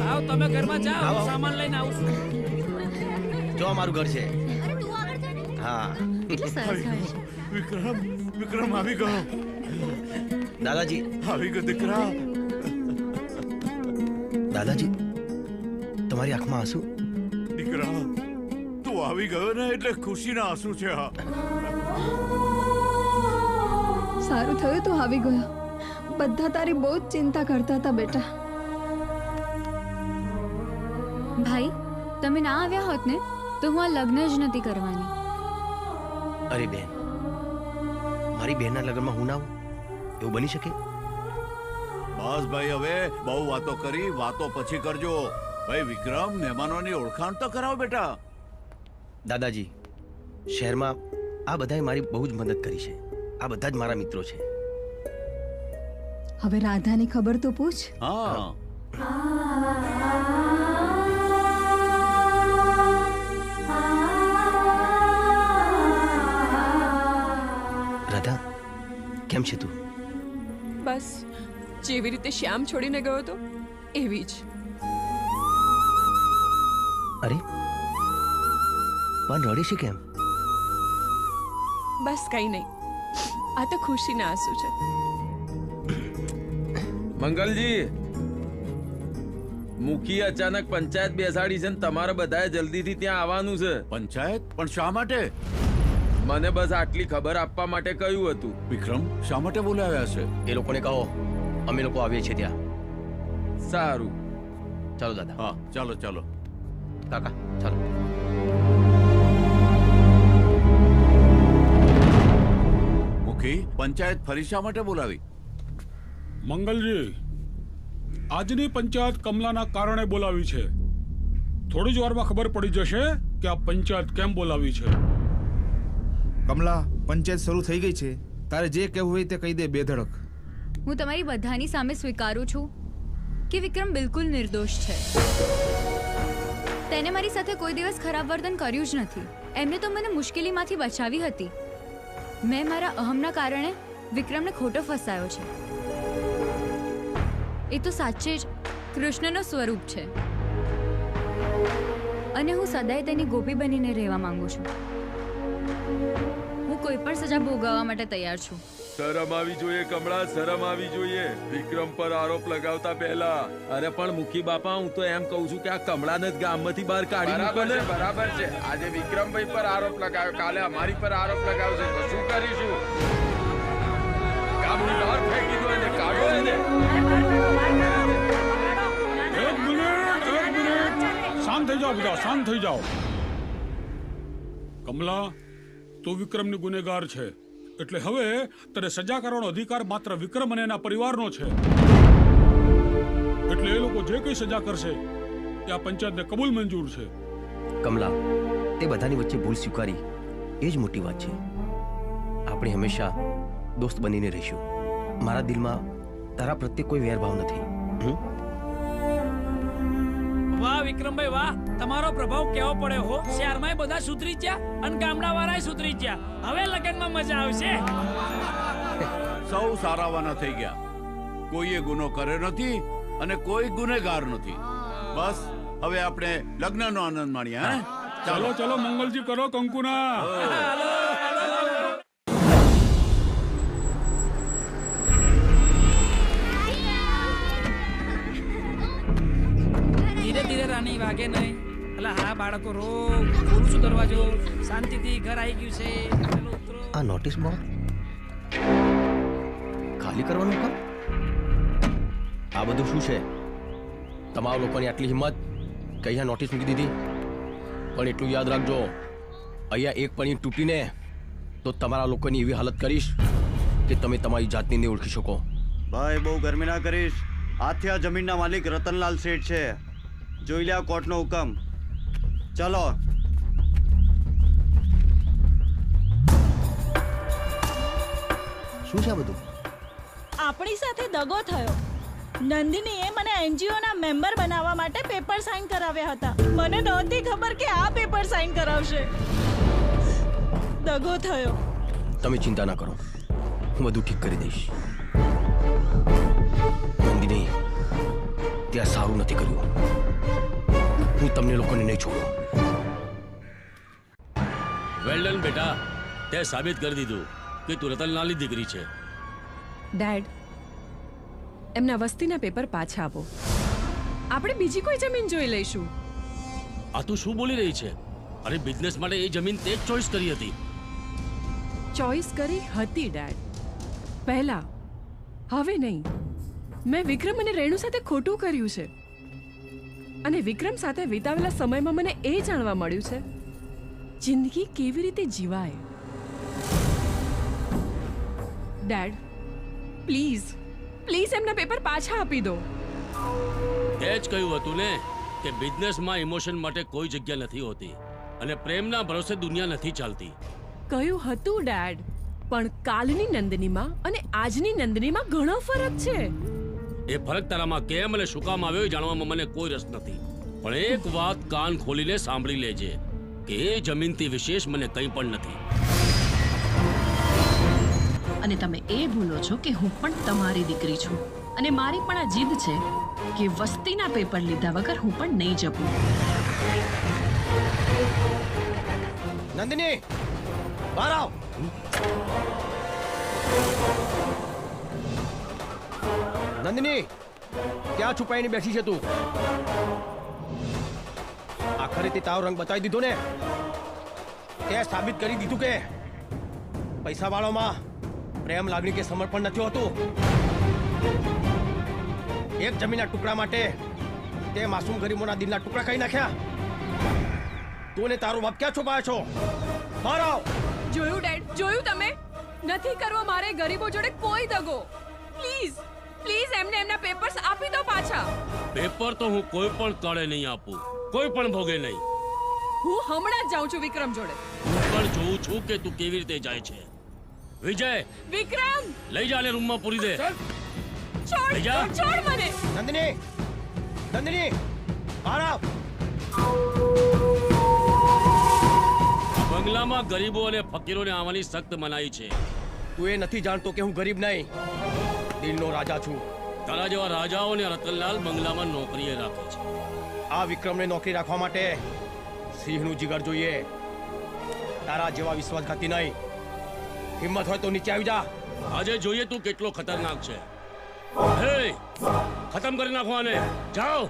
આવ, તમે ઘરમાં જાઓ, સામાન લઈને આવું છું. જો અમારું ઘર છે. હા. વિક્રમ આવી ગયો. દાદાજી આવી ગયો દીકરા. દાદાજી, તમારી આંખમાં આંસુ? દીકરા, તું આવી ગયો ને એટલે ખુશીના આંસુ છે. સારું થયું તું આવી ગયો. બધા તારી બહુ જ ચિંતા કરતા હતા બેટા. ભાઈ, તમે ના આવ્યા હોત ને તો હું આ લગ્ન જ નથી કરવાની. અરે બેન, મારી બહેનના લગ્નમાં હું ના આવું એવું બની શકે? બસ ભાઈ, હવે બહુ વાતો કરી. વાતો પછી કરજો. ભાઈ વિક્રમ, મહેમાનોની ઓળખાણ તો કરાવો બેટા. દાદાજી, શહેરમાં આ બધાએ મારી બહુ જ મદદ કરી છે. આ બધા જ મારા મિત્રો છે. હવે રાધાની ખબર તો પૂછ. હા. રાધા, કેમ છે તું? બસ જેવી રીતે શ્યામ છોડીને ગયો હતો એવી જ. અરે પણ રડે છે કેમ? બસ કઈ નહીં, આ તો ખુશીના આંસુ છે. મંગલજી, મુખી અચાનક પંચાયત બેસાડી છે ને તમારે બધાએ જલ્દીથી ત્યાં આવવાનું છે. પંચાયત? પણ શા માટે? મને બસ આટલી ખબર આપવા માટે કહ્યું હતું. વિક્રમ, શા માટે બોલાવ્યા છે? એ લોકોને કહો અમે લોકો આવીએ છીએ ત્યાં. સારું, ચાલો દાદા. હા, ચાલો ચાલો કાકા, ચાલો. મુખી, પંચાયત ફરી શા માટે બોલાવી? મંગલજી, આજની પંચાયત કમલાના કારણે બોલાવી છે. થોડી જ વારમાં ખબર પડી જશે કે આ પંચાયત કેમ બોલાવી છે. કમલા, પંચાયત શરૂ થઈ ગઈ છે. તારે જે કહેવું હોય તે કહી દે બેધડક. હું તમારી બધાની સામે સ્વીકારું છું કે વિક્રમ બિલકુલ નિર્દોષ છે. તેને મારી સાથે કોઈ દિવસ ખરાબ વર્તન કર્યું જ નથી. એમને તો મને મુશ્કેલીમાંથી બચાવી હતી. મેં મારા અહમના કારણે વિક્રમને ખોટો ફસાયો છે. એ તો સાચે જ કૃષ્ણનો સ્વરૂપ છે અને હું સદાય તેની ગોપી બનીને રહેવા માંગુ છું. હું કોઈ પણ સજા ભોગવવા માટે તૈયાર છું. શરમ આવી જોઈએ કમળા, શરમ આવી જોઈએ વિક્રમ પર આરોપ લગાવતા પહેલા. અરે પણ મુખી બાપા, હું તો એમ કહું છું કે આ કમળાને જ ગામમાંથી બહાર કાઢી મૂકો ને. બરાબર છે. આજે વિક્રમભાઈ પર આરોપ લગાવ્યો, કાલે અમારી પર આરોપ લગાવશે તો શું કરીશું? ગામની બહાર ફેંકી દો એને, કાઢો એને. એક મિનિટ. શાંત થઈ જાઓ બધા, શાંત થઈ જાઓ. કમલા, તું વિક્રમની ગુનેગાર છે, એટલે હવે તને સજા કરવાનો અધિકાર માત્ર વિક્રમ અને એના પરિવારનો છે. એટલે એ લોકો જે કઈ સજા કરશે એ આ પંચાયતને કબૂલ મંજૂર છે. કમલા, તે બધાની વચ્ચે ભૂલ સ્વીકારી એ જ મોટી વાત છે. આપણે હંમેશા દોસ્ત બનીને રહીશું. મારા દિલમાં તારા પ્રત્યે કોઈ વેરભાવ નથી. વાહ વિક્રમભાઈ વાહ, તમારો પ્રભાવ કેવો પડ્યો હો. શહેરમાં બધા સુધરી ગયા અને ગામડા વાળા સુધરી ગયા. હવે લગનમાં મજા આવશે. સૌ સારાવાના થઈ ગયા. કોઈએ ગુનો કર્યો નથી અને કોઈ ગુનેગાર નથી. બસ હવે આપણે લગ્નનો આનંદ માણીએ. હે, ચાલો ચાલો મંગલજી કરો કંકુના. ધીરે ધીરે રાની, વાગે નહીં. અલા હા બાળકો, રો ખોલું છું દરવાજો. શાંતિથી ઘર આવી ગયું છે. આ નોટિસ બોર્ડ ખાલી કરવાનું કામ? આ બધું શું છે? તમારા લોકોની આટલી હિંમત કે અહીંયા નોટિસ મૂકી દીધી? પણ એટલું યાદ રાખજો, અહીંયા એક પણી તૂટીને તો તમારા લોકોની એવી હાલત કરીશ કે તમે તમારી જાતને નહીં ઓળખી શકો. ભાઈ, બહુ ગરમી ના કરીશ. આથી આ જમીનના માલિક રતનલાલ શેઠ છે. જોઈ લે કોર્ટનો હુકમ. ચલો. શું છે આ બધું? આપણી સાથે દગો થયો. નંદિનીએ મને એનજીઓ ના મેમ્બર બનાવવા માટે પેપર સાઇન કરાવ્યા હતા. મને નહોતી ખબર કે આ પેપર સાઇન કરાવશે. દગો થયો. તમે ચિંતા ના કરો, હું બધું ઠીક કરી દઈશ. નંદિની, ત્યાં સારું નથી કર્યું. હું તમને લોકોને નહીં છોડું. વેલ ડન બેટા, તે સાબિત કરી દીધું કે તું રતનલાલની દીકરી છે. ડેડ, એમના વસ્તીના પેપર પાછા આપો. આપણે બીજી કોઈ જમીન જોઈ લઈશું. આ તું શું બોલી રહી છે? અરે બિઝનેસ માટે એ જમીન તે જ ચોઈસ કરી હતી. ચોઈસ કરી હતી ડેડ, પહેલા. હવે નહીં. મેં વિક્રમ અને રેણુ સાથે ખોટું કર્યું છે અને વિક્રમ સાથે વિતાવેલા સમયમાં મને એ જાણવા મળ્યું છે જિંદગી કેવી રીતે જીવાય. ડેડ, પ્લીઝ પ્લીઝ એમના પેપર પાછા આપી દો. તે જ કહ્યું હતું ને કે બિઝનેસમાં ઇમોશન માટે કોઈ જગ્યા નથી હોતી અને પ્રેમના ભરોસે દુનિયા નથી ચાલતી. કહ્યું હતું ડેડ, પણ કાલની નંદનીમાં અને આજની નંદનીમાં ઘણો ફરક છે. એ ફરક તારામાં કેમ અને શું કામ આવ્યો એ જાણવામાં મને કોઈ રસ નથી. પણ એક વાત કાન ખોલીને સાંભળી લેજે કે એ જમીનથી વિશેષ મને કંઈ પણ નથી. અને તમે એ ભૂલો છો કે હું પણ તમારી દીકરી છું અને મારી પણ આ જીદ છે કે વસ્તીના પેપર લીધા વગર હું પણ નહીં જપું. નંદિની, બહાર આવ. નંદિની, ક્યાં છુપાઈને બેઠી છે તું? આખરે તે તારો રંગ બતાવી દીધો ને. તે સાબિત કરી દીધું કે પૈસા વાળોમાં પ્રેમ, લાગણી કે સમર્પણ નથી હોતું. એક જમીનના ટુકડા માટે તે માસૂમ ગરીબોના દિલના ટુકડા કરી નાખ્યા. તું ને તારો બાપ ક્યાં છુપાયો છો? બહાર આવ. જોયું ડેડ, જોયું તમે? નથી કરવો મારે ગરીબો જોડે કોઈ દગો. પ્લીઝ પ્લીઝ એમને એમના પેપર્સ આપી દો પાછા. પેપર તો હું કોઈ પણ કાળે નહીં આપું, કોઈ પણ ભોગે નહીં. હું હમણાં જ જાઉં છું વિક્રમ જોડે. હું પણ જોઉં છું કે તું કેવી રીતે જાય છે. વિજય, વિક્રમ લઈ જા ને રૂમમાં પૂરી દે. છોડ લઈ જા. છોડ મને. નંદિની, નંદિની, બહાર આવ. બંગલામાં ગરીબો અને ફકીરોને આવવાની સખ્ત મનાઈ છે. તું એ નથી જાણતો કે હું ગરીબ નહીં, દિલનો રાજા છું. તારા જેવા રાજાઓને રતનલાલ બંગલામાં નોકરીએ રાખે છે. આ વિક્રમને નોકરી રાખવા માટે સિંહનું જીગર જોઈએ, તારા જેવા વિશ્વાસઘાતી નહીં. હિંમત હોય તો નીચે આવી જા. આજે જોઈએ તું કેટલો ખતરનાક છે. હે, ખતમ કરી નાખો આને. જાઓ.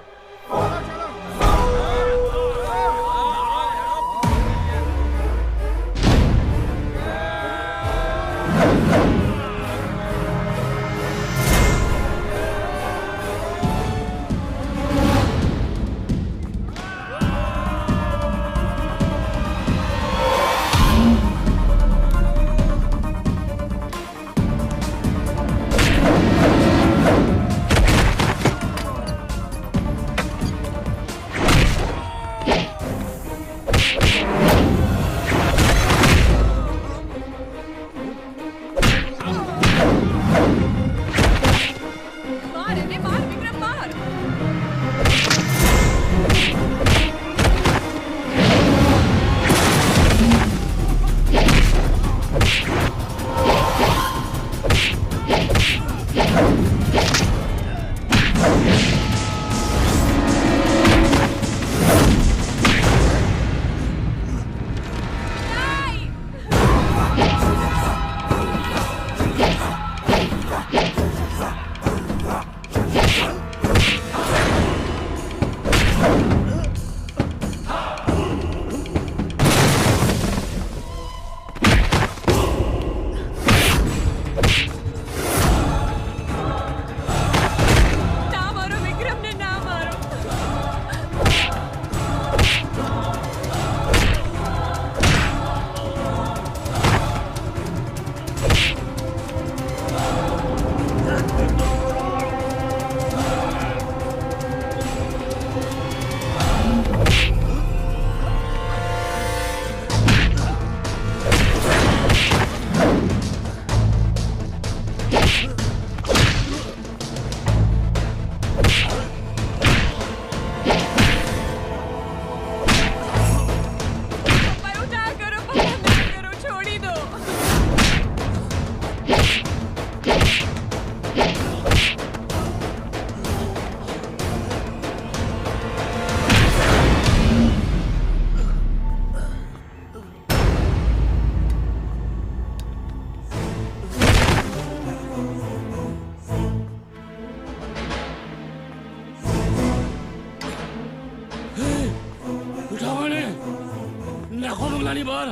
નાખો બંગલાની બહાર.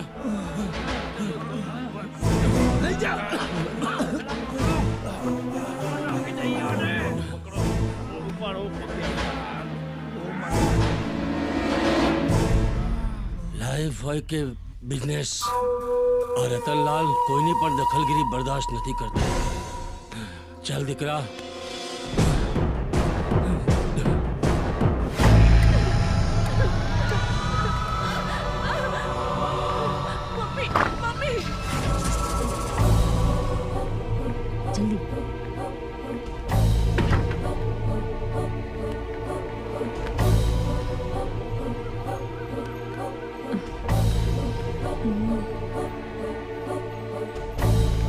લઈ જા. લાઈફ હોય કે બિઝનેસ, આ રતનલાલ કોઈની પણ દખલગીરી બરદાસ્ત નથી કરતા. ચાલ દીકરા.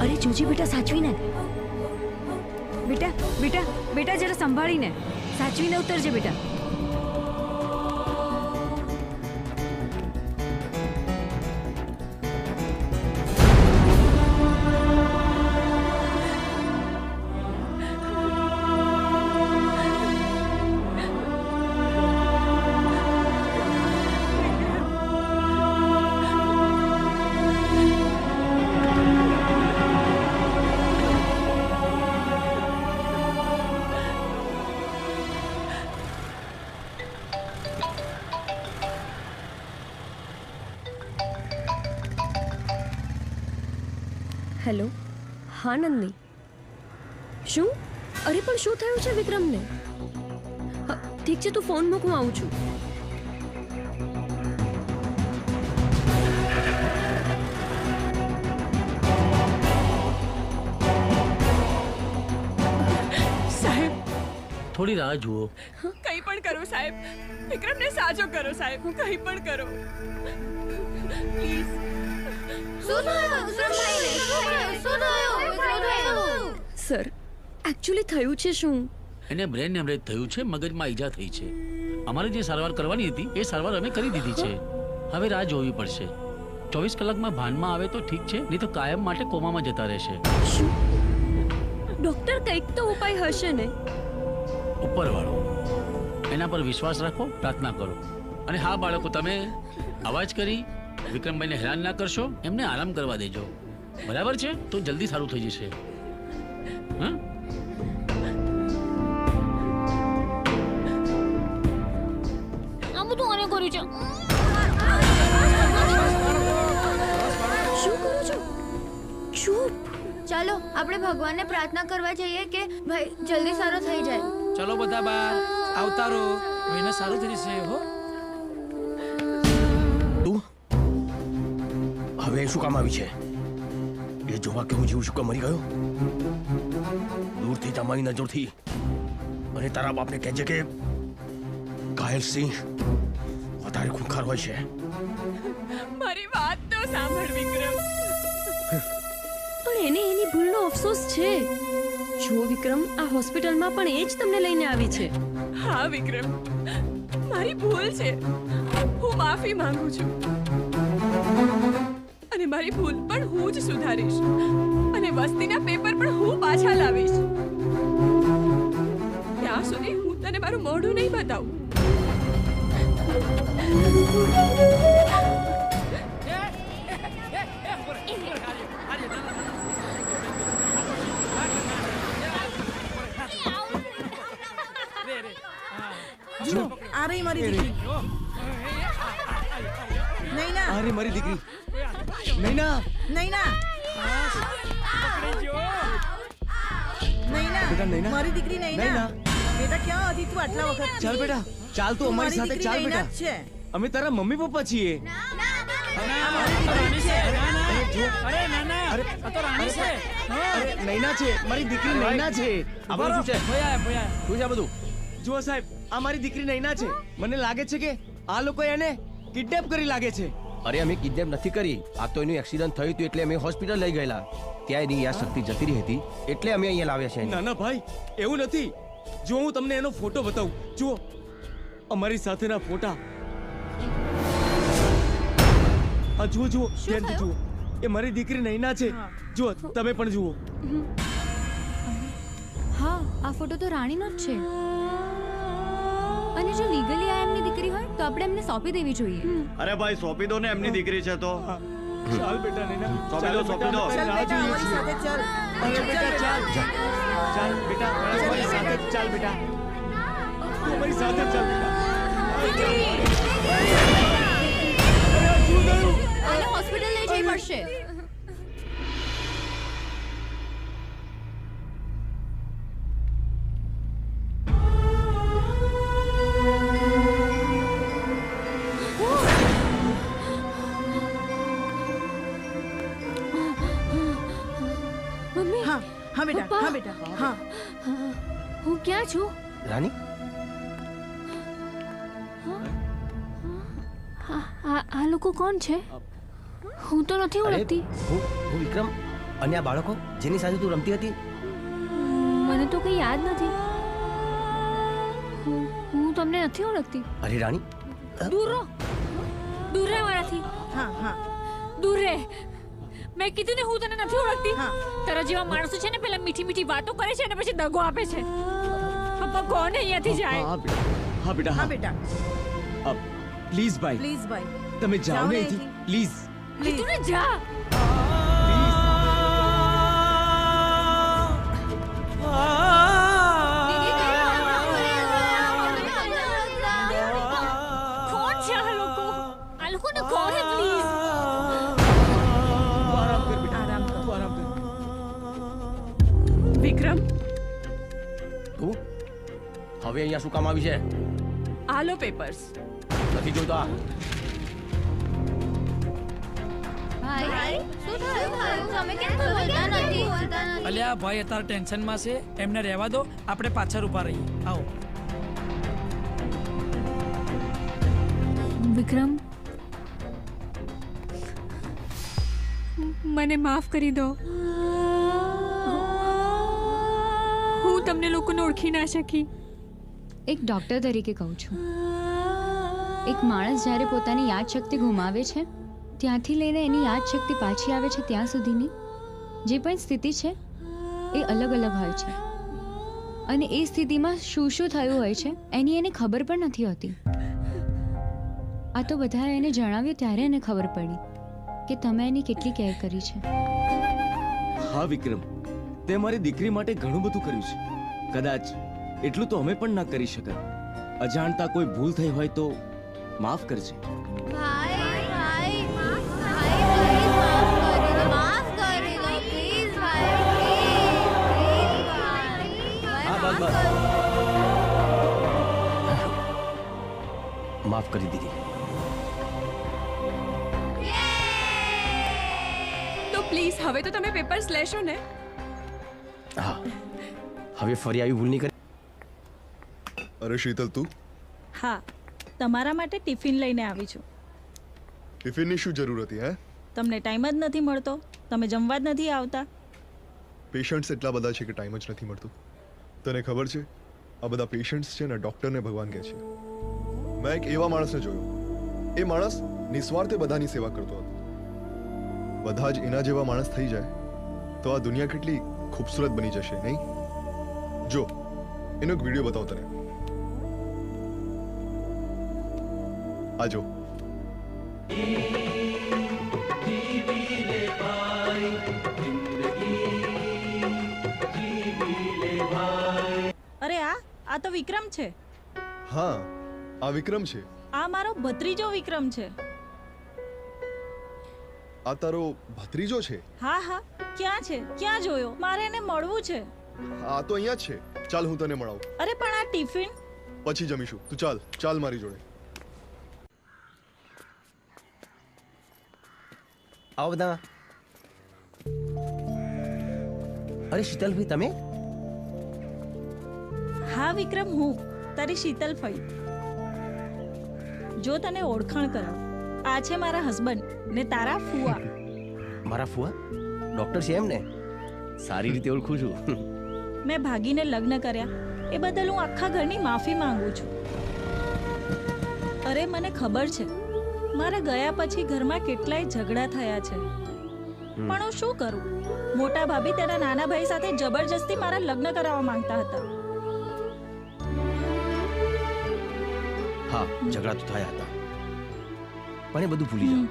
અરે જોજી બેટા, સાચવીને. બેટા બેટા બેટા જરા સંભાળીને, સાચવીને ઉતરજે બેટા. હેલો, હા નંદની. શું? અરે પણ શું થયું છે વિક્રમને? ઠીક છે, તું ફોન મૂક, હું આવું છું. સાહેબ, થોડી રાહ જુઓ. કંઈ પણ કરો સાહેબ, વિક્રમને સાજો કરો સાહેબ, કંઈ પણ કરો પ્લીઝ. સર, એકચ્યુઅલી થયું છે શું? એને બ્રેન હેમરેજ થયું છે, મગજમાં ઈજા થઈ છે. અમારે જે સારવાર કરવાની હતી એ સારવાર અમે કરી દીધી છે. હવે રાહ જોવી પડશે. 24 કલાકમાં ભાનમાં આવે તો ઠીક છે, નહીં તો કાયમ માટે કોમામાં જતા રહેશે. ડોક્ટર, કંઈક તો ઉપાય હશે ને? ઉપરવાળો, એના પર વિશ્વાસ રાખો, પ્રાર્થના કરો. અને હા બાળકો, તમે અવાજ કરી વિક્રમભાઈને હેરાન ના કરશો, એમને આરામ કરવા દેજો. બરાબર છે? તો જલ્દી સારું થઈ જશે. હા, આ બધું આને કર્યું છે. શું કરો છો? ચૂપ. ચાલો આપણે ભગવાનને પ્રાર્થના કરવા જઈએ કે ભાઈ જલ્દી સારો થઈ જાય. ચલો બધા બહાર આવતારો, એને સારું થઈ જશે. હો, તું હવે શું કામ આવી છે? એ જોવા કે હું જીવું છું કે મરી ગયો? દૂરથી તમારી નજરથી અને તારા બાપને કહેજે કે ઘાયલ સિંહ વધારે ખૂંખાર હોય છે. મારી વાત તો સાંભળ વિક્રમ. પણ એને એની ભૂલનો અફસોસ છે. જો વિક્રમ, આ હોસ્પિટલમાં પણ એ જ તમને લઈને આવી છે. હા વિક્રમ, મારી ભૂલ છે. હું માફી માંગુ છું અને મારી ભૂલ પણ હું જ સુધારીશ અને વસ્તીના પેપર પણ હું પાછા લાવીશ. ત્યાં સુધી હું તને મારું મોઢું નહીં બતાવું. જો આ રહી મારી દીકરી. નૈના, અરે મારી દીકરી નૈના, નૈના, નૈના, બેટા નૈના, મારી દીકરી નૈના. બેટા ક્યાં હતી તું આટલા વખત? ચાલ બેટા, ચાલ તું અમારી સાથે ચાલ બેટા. અમે તારા મમ્મી પપ્પા છીએ. નૈના છે, મારી દીકરી નૈના છે. આ બધું શું છે? શું છે આ બધું? જુઓ સાહેબ, આ મારી દીકરી નૈના છે. મને લાગે છે કે આ લોકો એને કિડનેપ કરી લાગે છે. અરે અમે કિડનેપ નથી કરી. આ તો એનું એક્સિડન્ટ થયું હતું એટલે અમે હોસ્પિટલ લઈ ગયેલા. ત્યાં એની યાદ શક્તિ જતી રહી હતી એટલે અમે અહીંયા લાવ્યા છે. ના ના ભાઈ, એવું નથી. જો હું તમને એનો ફોટો બતાવું. જુઓ, અમારી સાથેના ફોટા. આ જુઓ જુઓ, ધ્યાનથી જુઓ. એ મારી દીકરી નૈના છે. જુઓ, તમે પણ જુઓ. હા, આ ફોટો તો રાણીનો જ છે. અને જો લીગલી આ એમની દીકરી હોય તો આપણે એમને સોંપી દેવી જોઈએ. અરે ભાઈ, સોંપી દો ને, એમની દીકરી છે તો. ચાલ બેટા નૈના, સોંપી દો, સોંપી દો. ચાલ બેટા, અમારી સાથે ચાલ. અરે બેટા ચાલ, ચાલ બેટા, અમારી સાથે ચાલ બેટા. તું અમારી સાથે ચાલ બેટા. આને હોસ્પિટલ લઈ જવી પડશે. હા હા બેટા, હા બેટા, હા. હું ક્યાં છું? રાની, આ લોકો કોણ છે? હું તો નથી ઓળખતી. હું વિક્રમ. અને આ બાળકો જેની સાથે તું રમતી હતી? મને તો કઈ યાદ નથી. હું તમને નથી ઓળખતી. અરે રાણી, દૂર રહો, દૂર રહે મારાથી. હા હા, દૂર રહે. મેં કીધું ને, હું તને નથી ઓળખતી. તારા જેવા માણસો છે ને, પેલા મીઠી મીઠી વાતો કરે છે અને પછી દગો આપે છે. પપ્પા, કોણ અહીંયાથી જાય? હા બેટા, હા બેટા. પ્લીઝ ભાઈ, પ્લીઝ ભાઈ, તમે જાઓ ને અહીંથી, પ્લીઝ. કીધું ને, જા. કોણ છે આ લોકો? આ લોકોને કોણ હે? પ્લીઝ આરામ કર બેટા, આરામ કર. વિક્રમ તું હવે અહીંયા શું કામ આવી છે? આ લો પેપર્સ. નથી જોઈતો આ. ભાઈ શું થયું? તમે કેમ બોલતા નથી? અલ્યા ભાઈ અત્યારે ટેન્શનમાં છે, એમને રહેવા દો, આપણે પાછળ ઊભા રહીએ. આવો. વિક્રમ, મને માફ કરી દો. હું તમને લોકોને ઓળખી ના શકી. એક ડૉક્ટર તરીકે કહું છું, એક માણસ જ્યારે પોતાની યાદશક્તિ ગુમાવે છે ત્યાંથી લઈને એની યાદશક્તિ પાછી આવે છે ત્યાં સુધીની જે પણ સ્થિતિ છે એ અલગ અલગ હોય છે, અને એ સ્થિતિમાં શું શું થયું હોય છે એની એને ખબર પણ નથી હોતી. આ તો બધાએ એને જણાવ્યું ત્યારે એને ખબર પડી કે તમે એની કેટલી કેર કરી છે. હા વિક્રમ, તે મારી દીકરી માટે ઘણું બધું કર્યું છે. કદાચ એટલું તો અમે પણ ના કરી શકત. અજાણતા કોઈ ભૂલ થઈ હોય તો માફ કરજે. માફ કરી દીધી. તો પ્લીઝ હવે તો તમે પેપર્સ લેશો ને? હા, હવે ફરી આવી ભૂલ નહીં કરી. અરે શીતલ, તું? હા, તમારા માટે ટિફિન લઈને આવી છું. ટિફિનની શું જરૂર હતી? હે, તમને ટાઈમ જ નથી મળતો, તમે જમવા જ નથી આવતા. પેશન્ટ્સ એટલા બધા છે કે ટાઈમ જ નથી મળતું. તને ખબર છે, આ બધા પેશન્ટ્સ છે ને ડૉક્ટરને ભગવાન કહે છે. મેં એક એવા માણસને જોયો, એ માણસ નિસ્વાર્થે બધાની સેવા કરતો હતો. બધા જ એના જેવા માણસ થઈ જાય તો આ દુનિયા કેટલી ખૂબસૂરત બની જશે, નહીં? જો, એનો એક વિડીયો બતાવું તને. આ જો. અરે આ તો વિક્રમ છે. હા, આ વિક્રમ છે. આ મારો ભત્રીજો વિક્રમ છે. આ તારો ભત્રીજો છે? હા હા, ક્યાં છે? ક્યાં જોયો? મારે એને મળવું છે. આ તો અહીંયા જ છે. ચાલ હું તને મળાવું. અરે પણ આ ટિફિન પછી જમીશું. તું ચાલ ચાલ મારી જોડે. આવો બધા. અરે શીતલભાઈ, તમે? હા વિક્રમ, હું તારી શીતલ ફઈ. જો તને ઓળખાણ કરાવ, આ છે મારા હસબન્ડ ને તારા ફુવા. મારા ફુવા ડોક્ટર છે એમ ને? સારી રીતે ઓળખું છું. મેં ભાગીને લગ્ન કર્યા એ બદલ હું આખા ઘરની માફી માંગુ છું. અરે મને ખબર છે, મારા ગયા પછી ઘરમાં કેટલાય ઝઘડા થયા છે, પણ હું શું કરું? મોટા ભાભી તેના નાના ભાઈ સાથે જબરજસ્તી મારા લગ્ન કરાવવા માંગતા હતા. હા, ઝઘડા તો થયા હતા, પણ એ બધું ભૂલી જાઓ.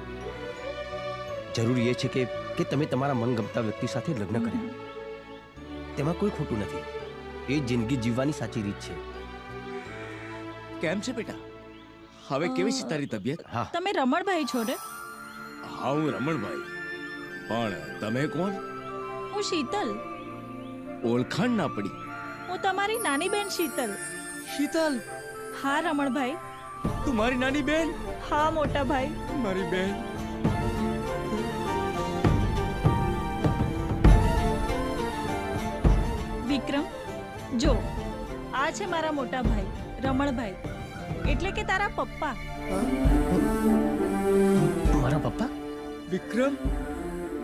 જરૂરી એ છે કે તમે તમારા મનગમતા વ્યક્તિ સાથે લગ્ન કર્યા. તેમાં કોઈ ખોટું નથી. એ જિંદગી જીવવાની સાચી રીત છે. કેમ છે બેટા? હવે કેવી છે તારી તબિયત? હા, તમે રમણભાઈ છો ને? હા, હું રમણભાઈ. પણ તમે કોણ? હું શીતલ. ઓળખાણ ના પડી. હું તમારી નાની બેન શીતલ. શીતલ? હા રમણભાઈ. તું મારી નાની બેન? હા મોટા ભાઈ. મારી બેન. વિક્રમ, જો આ છે મારા મોટા ભાઈ રમણભાઈ, એટલે કે તારા પપ્પા. મારા પપ્પા? વિક્રમ?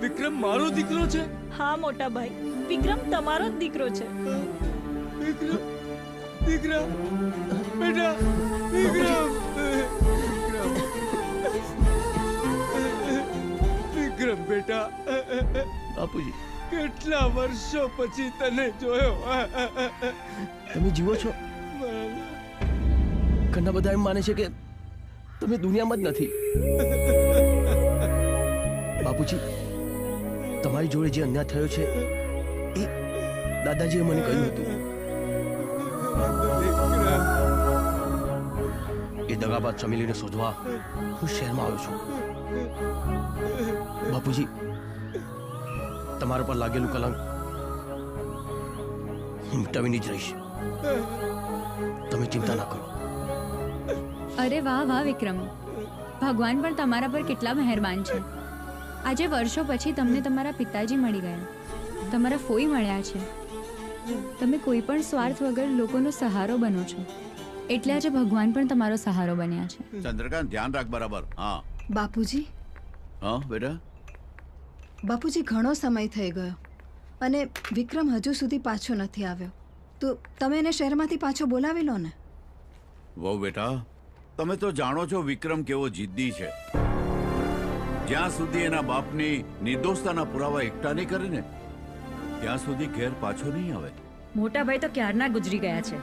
વિક્રમ મારો દીકરો છે? હા મોટા ભાઈ, વિક્રમ તમારો જ દીકરો છે. વિક્રમ, દીકરા, બેટા, વિક્રમ, વિક્રમ બેટા. બાપુજી, કેટલા વર્ષો પછી તને જોયો. તમે જીવો છો? ઘણા બધા એમ માને છે કે તમે દુનિયામાં જ નથી. બાપુજી, તમારી જોડે જે અન્યાય થયો છે એ દાદાજીએ મને કહ્યું હતું. એ દગાબાદ ચમેલીને શોધવા હું શહેરમાં આવ્યો છું. બાપુજી, તમારા પર લાગેલું કલંક હું મિટાવીને જ રહીશ. તમે ચિંતા ના કરો. અરે વાહ વાહ વિક્રમ, ભગવાન પણ તમારા પર કેટલા મહેરબાન છે. આજે વર્ષો પછી તમને તમારા પિતાજી મળી ગયા, તમારા ફોઈ મળ્યા છે. તમે કોઈ પણ સ્વાર્થ વગર લોકોનો સહારો બનો છો, એટલે આજે ભગવાન પણ તમારો સહારો બન્યા છે. ચંદ્રકાંત, ધ્યાન રાખ બરાબર. હા બાપુજી. હા બેટા. બાપુજી, ઘણો સમય થઈ ગયો અને વિક્રમ હજુ સુધી પાછો નથી આવ્યો, તો તમે એને શહેરમાંથી પાછો બોલાવી લો ને. વહુ બેટા, તમે તો જાણો છો વિક્રમ કેવો જિદ્દી છે. જ્યાં સુધી એના બાપની નિર્દોષતાના પુરાવા એકઠા નહીં કરે ને ત્યાં સુધી ઘેર પાછો નહીં આવે. મોટા ભાઈ તો ક્યારના ગુજરી ગયા છે.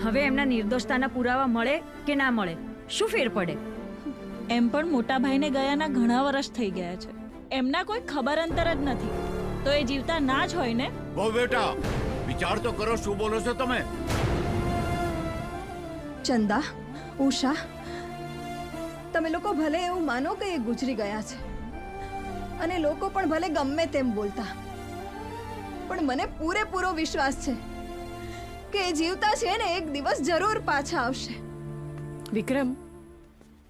હવે એમના નિર્દોષતાના પુરાવા મળે કે ના મળે, શું ફેર પડે? એમ પણ મોટા ભાઈને ગયાના ઘણા વર્ષ થઈ ગયા છે, એમના કોઈ ખબર અંતર જ નથી, તો એ જીવતા ના જ હોય ને. વહુ બેટા, વિચાર તો કરો, શું બોલો છો તમે? ચંદા, ઉષા, તમે લોકો ભલે એવું માનો કે એ ગુજરી ગયા છે અને લોકો પણ ભલે ગમે તેમ બોલતા, પણ મને પૂરેપૂરો વિશ્વાસ છે કે એ જીવતા છે ને એક દિવસ જરૂર પાછા આવશે. વિક્રમ,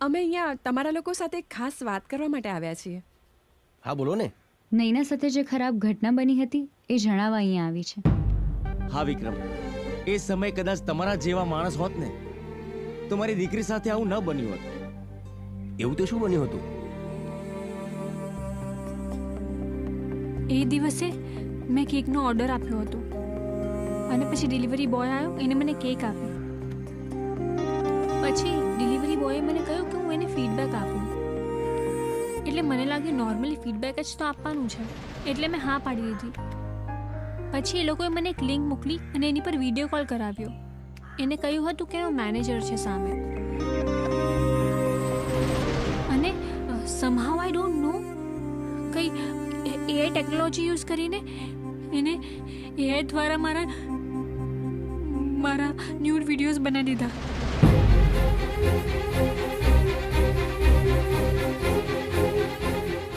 અમે અહીંયા તમારા લોકો સાથે એક ખાસ વાત કરવા માટે આવ્યા છીએ. હા બોલો ને. નૈના સાથે જે ખરાબ ઘટના બની હતી એ જણાવવા અહીંયા આવી છે. હા વિક્રમ, એ સમય કદાચ તમારા જેવા માણસ હોત ને તો મારી દીકરી સાથે આવું ન બન્યું હોત. એવું તો શું બન્યું હતું? એ દિવસે મેં કેકનો ઓર્ડર આપ્યો હતો અને પછી ડિલિવરી બોય આવ્યો, એને મને કેક આપી. પછી ડિલિવરી બોયે મને કહ્યું કે હું એને ફીડબેક આપું. એટલે મને લાગ્યું નોર્મલી ફીડબેક જ તો આપવાનું છે, એટલે મેં હા પાડી દીધી. પછી એ લોકોએ મને એક લિંક મોકલી અને એની પર વિડીયો કોલ કરાવ્યો. એને કહ્યું હતું કે એનો મેનેજર છે સામે, અને સમહાઉ આઈ ડોન્ટ નો કંઈ એઆઈ ટેકનોલોજી યુઝ કરીને એને એઆઈ દ્વારા મારા ન્યૂડ વિડીયોઝ બનાવી દીધા.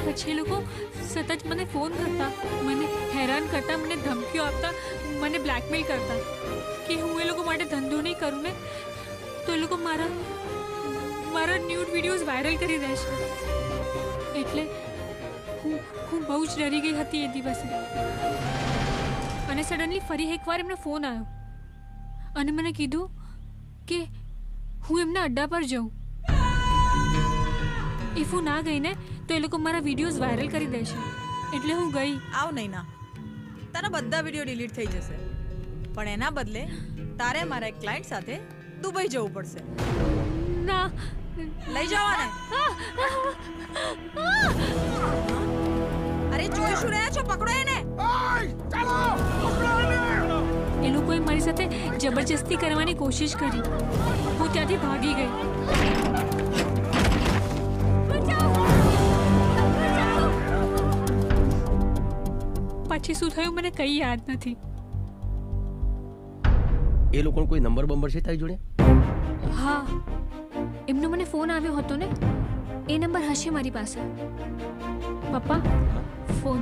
પછી એ લોકો સતત મને ફોન કરતા, મને હેરાન કરતા, મને ધમકીઓ આપતા, મને બ્લેકમેલ કરતા કે હું એ લોકો માટે ધંધો નહીં કરું ને તો એ લોકો મારા ન્યૂડ વિડીયોઝ વાયરલ કરી દેશે. એટલે હું બહુ જ ડરી ગઈ હતી એ દિવસે. અને સડનલી ફરી એકવાર એમનો ફોન આવ્યો અને મને કીધું કે હું એમના અડ્ડા પર જાઉં. ઇફ હું ના ગઈ ને તો એ લોકો મારા વિડીયોઝ વાયરલ કરી દેશે. એટલે હું ગઈ. આવ નહીં ના, તારા બધા વિડીયો ડિલીટ થઈ જશે, પણ એના બદલે તારે મારા એક ક્લાયન્ટ સાથે દુબઈ જવું પડશે. ના, લઈ જવાને. અરે જોઈ શું રહ્યા છો? પકડો એને. એ લોકોએ મારી સાથે જબરજસ્તી કરવાની કોશિશ કરી. હું ત્યાંથી ભાગી ગઈ. પછી શું થયું મને કંઈ યાદ નથી. એ લોકોનો કોઈ નંબર બંબર છે તારી જોડે? હા, એમનો મને ફોન આવ્યો હતો ને, એ નંબર હશે મારી પાસે. પપ્પા, ફોન.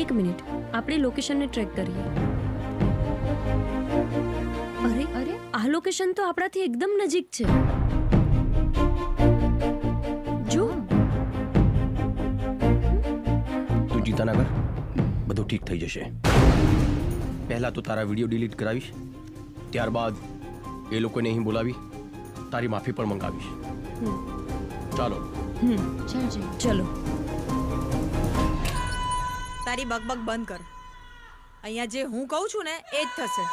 એક મિનિટ, આપણે લોકેશનને ટ્રેક કરીએ. અરે અરે, આ લોકેશન તો આપણાથી એકદમ નજીક છે. જો, તું ચિંતા ના કર, બધું ઠીક થઈ જશે. પહેલા તો તારા વિડીયો ડિલીટ કરાવીશ, ત્યારબાદ એ લોકોને અહીં બોલાવી તારી માફી પણ મંગાવીશ. ચાલો. ચલો. તારી બકબક બંધ કર. અહીંયા જે હું કહું છું ને એ જ થશે.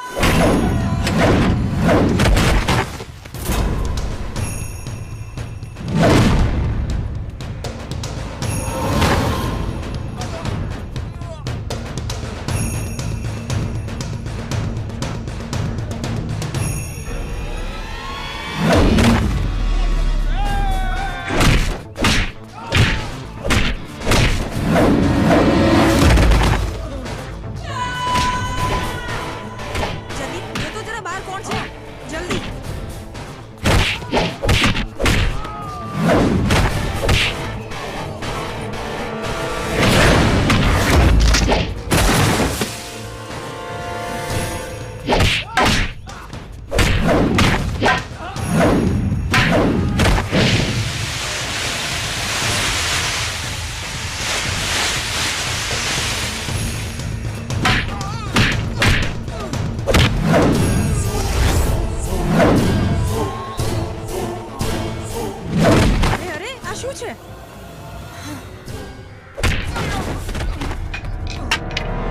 છે?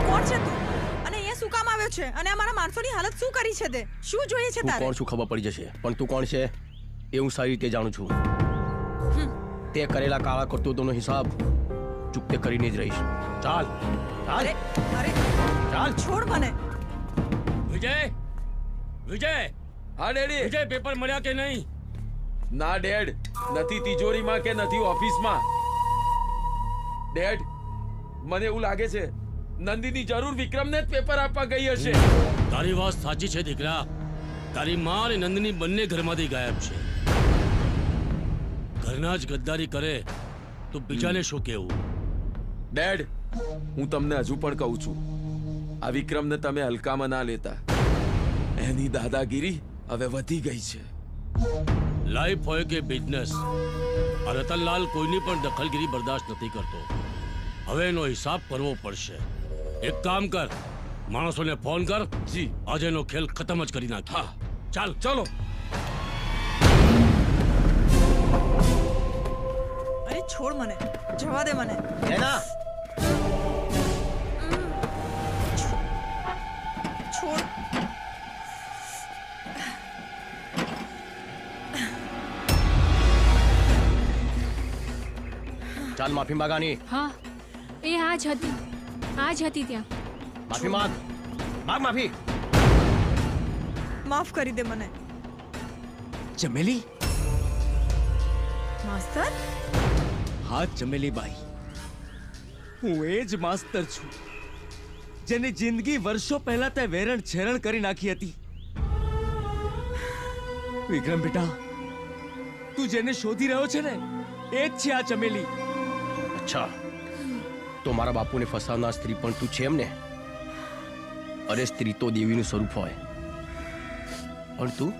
કોણ છે તું? અને અહીંયા શું કામ આવ્યો છે? અને અમારા માણસોની હાલત શું કરી છે તે? શું જોઈએ છે તું તારે? કોણ શું ખબર પડી જશે, પણ તું કોણ છે એ હું સારી રીતે જાણું છું. તે કરેલા કાળા કરતૂતોનો હિસાબ ચૂકતે કરીને જ રહીશ. ચાલ ચાલ અરે ચાલ, છોડ મને. વિજય, વિજય. હા ડેડી. વિજય, પેપર મળ્યા કે નહીં? ના ડેડ, નથી તિજોરીમાં કે નથી ઓફિસમાં. ડેડ, મને એવું લાગે છે નંદિની જરૂર વિક્રમને જ પેપર આપવા ગઈ હશે. તારી વાત સાચી છે દીકરા. તારી માં અને નંદિની બંને ઘરમાંથી ગાયબ છે. ઘરના જ ગદ્દારી કરે તો બીજાને શું કહેવું? ડેડ, હું તમને હજુ પણ કહું છું, આ વિક્રમને તમે હલકામાં ના લેતા. એની દાદાગીરી હવે વધી ગઈ છે. લાઈફ હોય કે બિઝનેસ, આ રતનલાલ કોઈની પણ દખલગીરી બરદાસ્ત નથી કરતો. હવે એનો હિસાબ કરવો પડશે. એક કામ કર, માણસોને ફોન કર. જી. આજે એનો ખેલ ખતમ જ કરી નાખ. હા, ચાલ ચલો. અરે છોડ મને, જવા દે મને. એના છોડ. ચાલ માફી માંગાની. હા, એ આ જ હતી ત્યાં. માફી માંગ, માંગ માફી. માફ કરી દે મને. ચમેલી. માસ્તર. હા ચમેલીબાઈ, હું એ જ માસ્તર છું જેની જિંદગી વર્ષો પહેલા તે વેરણ છેરણ કરી નાખી હતી. વિક્રમ બેટા, તું જેને શોધી રહ્યો છે ને એ જ છે આ ચમેલી. અચ્છા, તો મારા બાપુને ફસાવનાર સ્ત્રી પણ તું છે એમ ને? અરે સ્ત્રી તો દેવીનું સ્વરૂપ હોય, પણ તું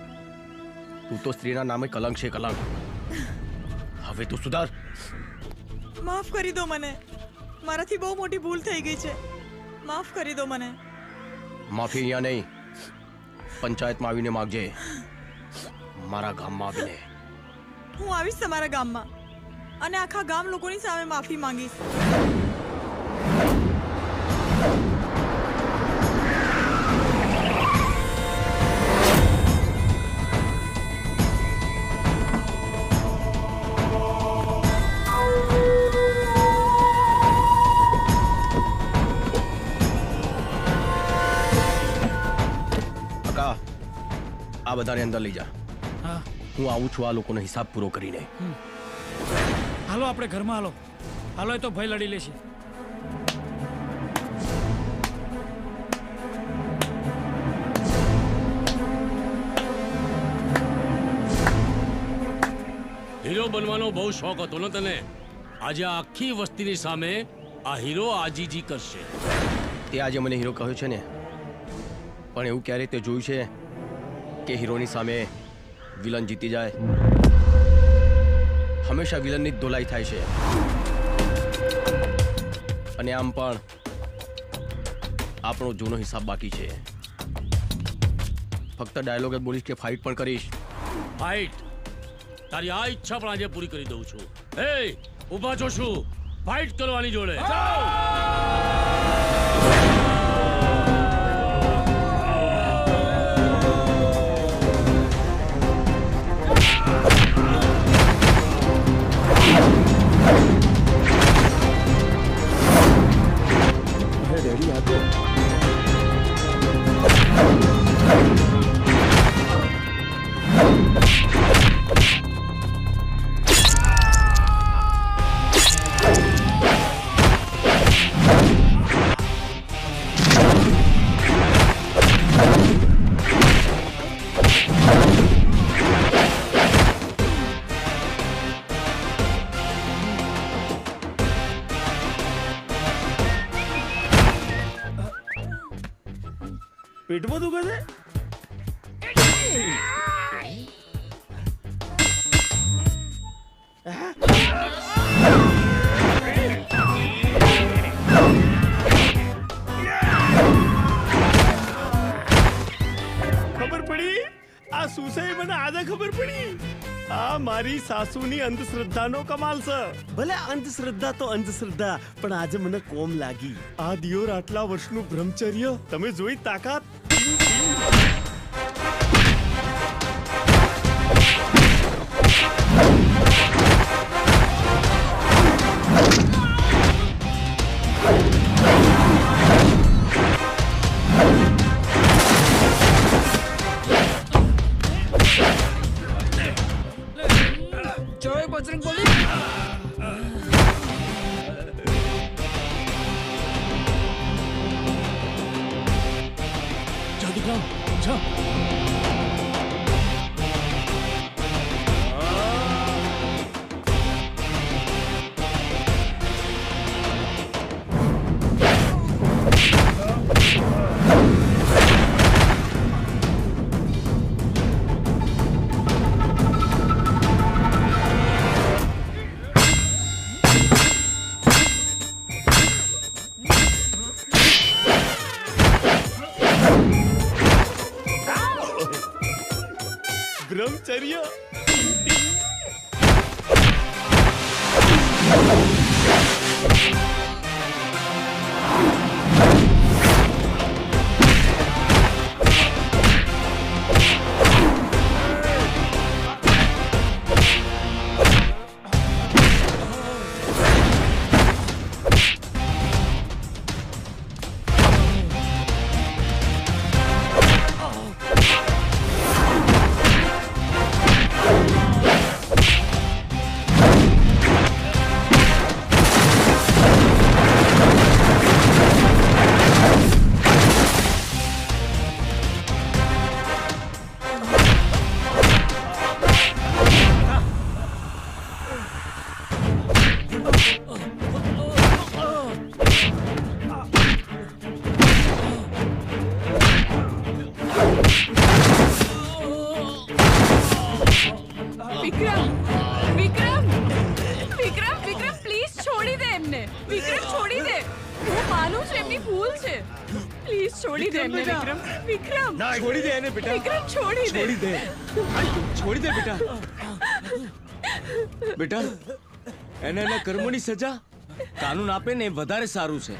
તો સ્ત્રીના નામે કલંક છે, કલંક. હવે તું સુધાર. માફ કરી દો મને. મારાથી બહુ મોટી ભૂલ થઈ ગઈ છે. માફ કરી દો મને. માફી અહીંયા નહીં, પંચાયતમાં આવીને માગજે. મારા ગામમાં આવીને. હું આવીશ તમારા ગામમાં અને આખા ગામ લોકોની સામે માફી માંગીશ. આ બધાને અંદર લઈ જા. હા, હું આવું છું આ લોકોનો હિસાબ પૂરો કરીને. હાલો આપણે ઘરમાં હાલો. હાલો, એ તો ભાઈ લડી લેશે. હીરો બનવાનો બહુ શોખ હતો ને તને? આજે આખી વસ્તીની સામે આ હીરો આજીજી કરશે. તે આજે મને હીરો કહ્યો છે ને, પણ એવું ક્યારે તે જોયું છે કે હીરોની સામે વિલન જીતી જાય? હંમેશા વિલનની જ ધોલાઈ થાય છે. અને આમ પણ આપણો જૂનો હિસાબ બાકી છે. ફક્ત ડાયલોગ જ બોલીશ કે ફાઇટ પણ કરીશ? ફાઇટ? તારી આ ઈચ્છા પણ આજે પૂરી કરી દઉં છું. એ ઊભા છો શું? ફાઇટ કરવાની જોડે. પેટમાં દુખે છે? ખબર પડી? આ સુસાઈ મને આજે ખબર પડી. આ મારી સાસુની અંધશ્રદ્ધાનો કમાલ છે. ભલે અંધશ્રદ્ધા તો અંધશ્રદ્ધા, પણ આજે મને કોમ લાગી. આ દિયોર આટલા વર્ષનું બ્રહ્મચર્ય, તમે જોઈ તાકાત. બ્રહ્મચર્ય. બેટા, એને એના કર્મોની સજા કાનૂન આપે ને એ વધારે સારું છે.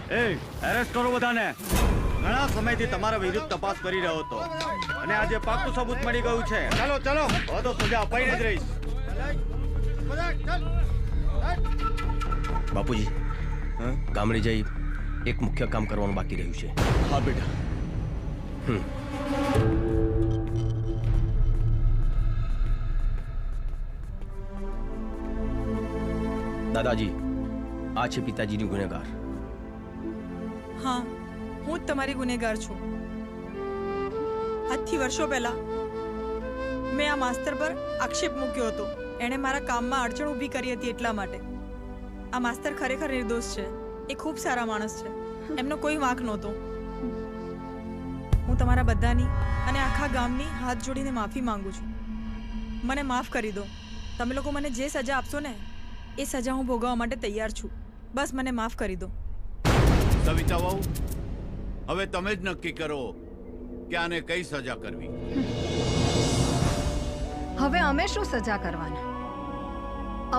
એરેસ્ટ કરો બધાને. ઘણા સમયથી તમારા વિરુદ્ધ તપાસ કરી રહ્યો હતો અને આજે પાક્કું સબૂત મળી ગયું છે. ચાલો ચાલો, હવે તો સજા અપાઈને જ રહીશ. બાપુજી, ગામડે જઈ એક મુખ્ય કામ કરવાનું બાકી રહ્યું છે. હા બેટા. દાદાજી, આ છે પિતાજીની ગુનેગાર. હા, હું જ તમારી ગુનેગાર છું. આજથી વર્ષો પહેલા મેં આ માસ્તર પર આક્ષેપ મૂક્યો હતો. એણે મારા કામમાં અડચણ ઊભી કરી હતી એટલા માટે. આ માસ્તર ખરેખર નિર્દોષ છે. એ ખૂબ સારા માણસ છે. એમનો કોઈ વાંક નહોતો. હું તમારા બધાની અને આખા ગામની હાથ જોડીને માફી માંગુ છું. મને માફ કરી દો. તમે લોકો મને જે સજા આપશો ને એ સજા હું ભોગવવા માટે તૈયાર છું. બસ મને માફ કરી દો. સવિતા વહુ, હવે તમે જ નક્કી કરો કે આને કઈ સજા કરવી. હવે અમે શું સજા કરવાના?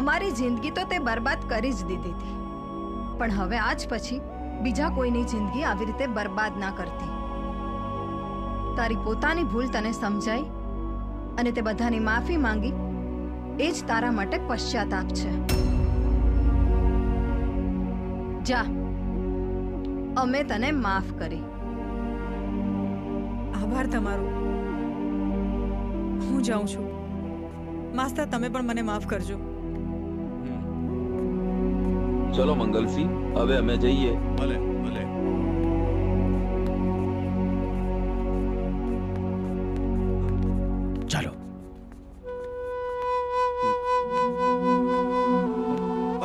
અમારી જિંદગી તો તે બરબાદ કરી જ દીધી હતી, પણ હવે આજ પછી બીજા કોઈની જિંદગી આવી રીતે બરબાદ ના કરતી. તારી પોતાની ભૂલ તને સમજાઈ અને તે બધાની માફી માંગી, એ જ તારા માટે પશ્ચાતાપ છે. જા, અમે તને માફ કરી. આભાર તમારો. હું જાઉં છું. માસ્તર, તમે પણ મને માફ કરજો. ચલો મંગલસિંહ, હવે અમે જઈએ. ભલે ભલે. ચાલો.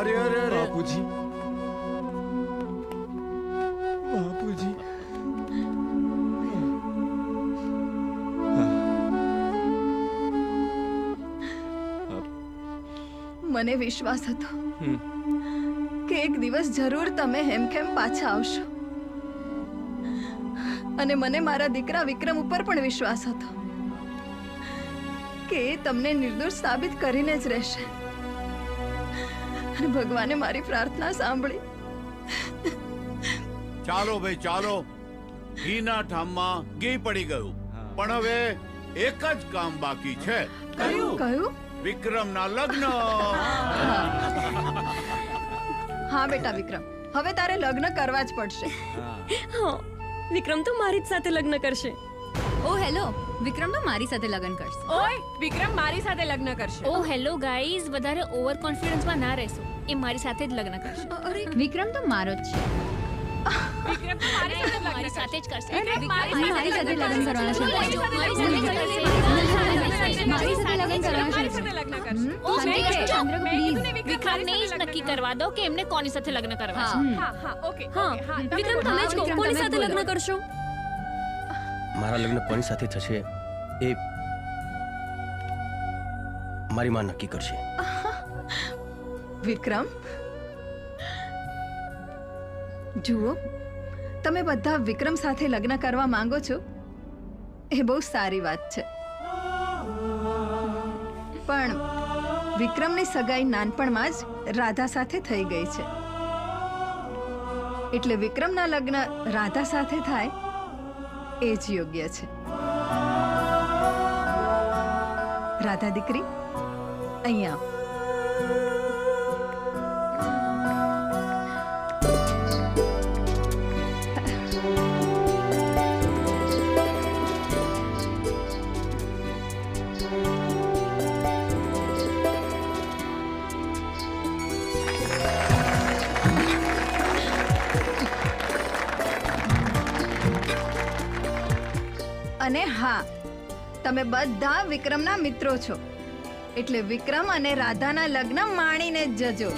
અરે અરે અરે બાપુજી, બાપુજી. મને વિશ્વાસ હતો કે એક દિવસ જરૂર તમે હેમખેમ પાછા આવશો, અને મને મારા દીકરા વિક્રમ ઉપર પણ વિશ્વાસ હતો કે એ તમને નિર્દોષ સાબિત કરીને જ રહેશે. અને ભગવાને મારી પ્રાર્થના સાંભળી. ચાલો ભાઈ ચાલો, ઘીના ઠામમાં ઘી પડી ગયું, પણ હવે એક જ કામ બાકી છે. કયું? વિક્રમના લગ્ન. હા બેટા વિક્રમ, હવે તારે લગ્ન કરવા જ પડશે. હા, વિક્રમ તો મારી જ સાથે લગ્ન કરશે. ઓ હેલો, વિક્રમ તો મારી સાથે લગ્ન કરશે. ઓય, વિક્રમ મારી સાથે લગ્ન કરશે. ઓ હેલો ગાઈઝ, વધારે ઓવર કોન્ફિડન્સમાં ના રહેશો. એ મારી સાથે જ લગ્ન કરશે. અરે વિક્રમ તો મારો જ છે. વિક્રમ તો મારી સાથે જ કરશે. મારી સાથે લગ્ન કરવાના છે. મારી સાથે લગ્ન કરવાના છે. ઓ ચંદ્રક પ્લીઝ વિક્રમને જ નક્કી કરવા દો કે એમને કોની સાથે લગ્ન કરવા છે. હા, ઓકે. હા, વિક્રમ તમે જ કહો, કોની સાથે લગ્ન કરશો? મારા લગ્ન કોની સાથે થશે એ મારી માં નક્કી કરશે. વિક્રમ, જુઓ, તમે બધા વિક્રમ સાથે લગ્ન કરવા માંગો છો એ બહુ સારી વાત છે, પણ વિક્રમની સગાઈ નાનપણમાં જ રાધા સાથે થઈ ગઈ છે, એટલે વિક્રમના લગ્ન રાધા સાથે થાય એ જ યોગ્ય છે. રાધા દીકરી, અહીંયા અને હા, તમે બધા વિક્રમના મિત્રો છો, એટલે વિક્રમ અને રાધાના લગ્ન માણીને જ જજો.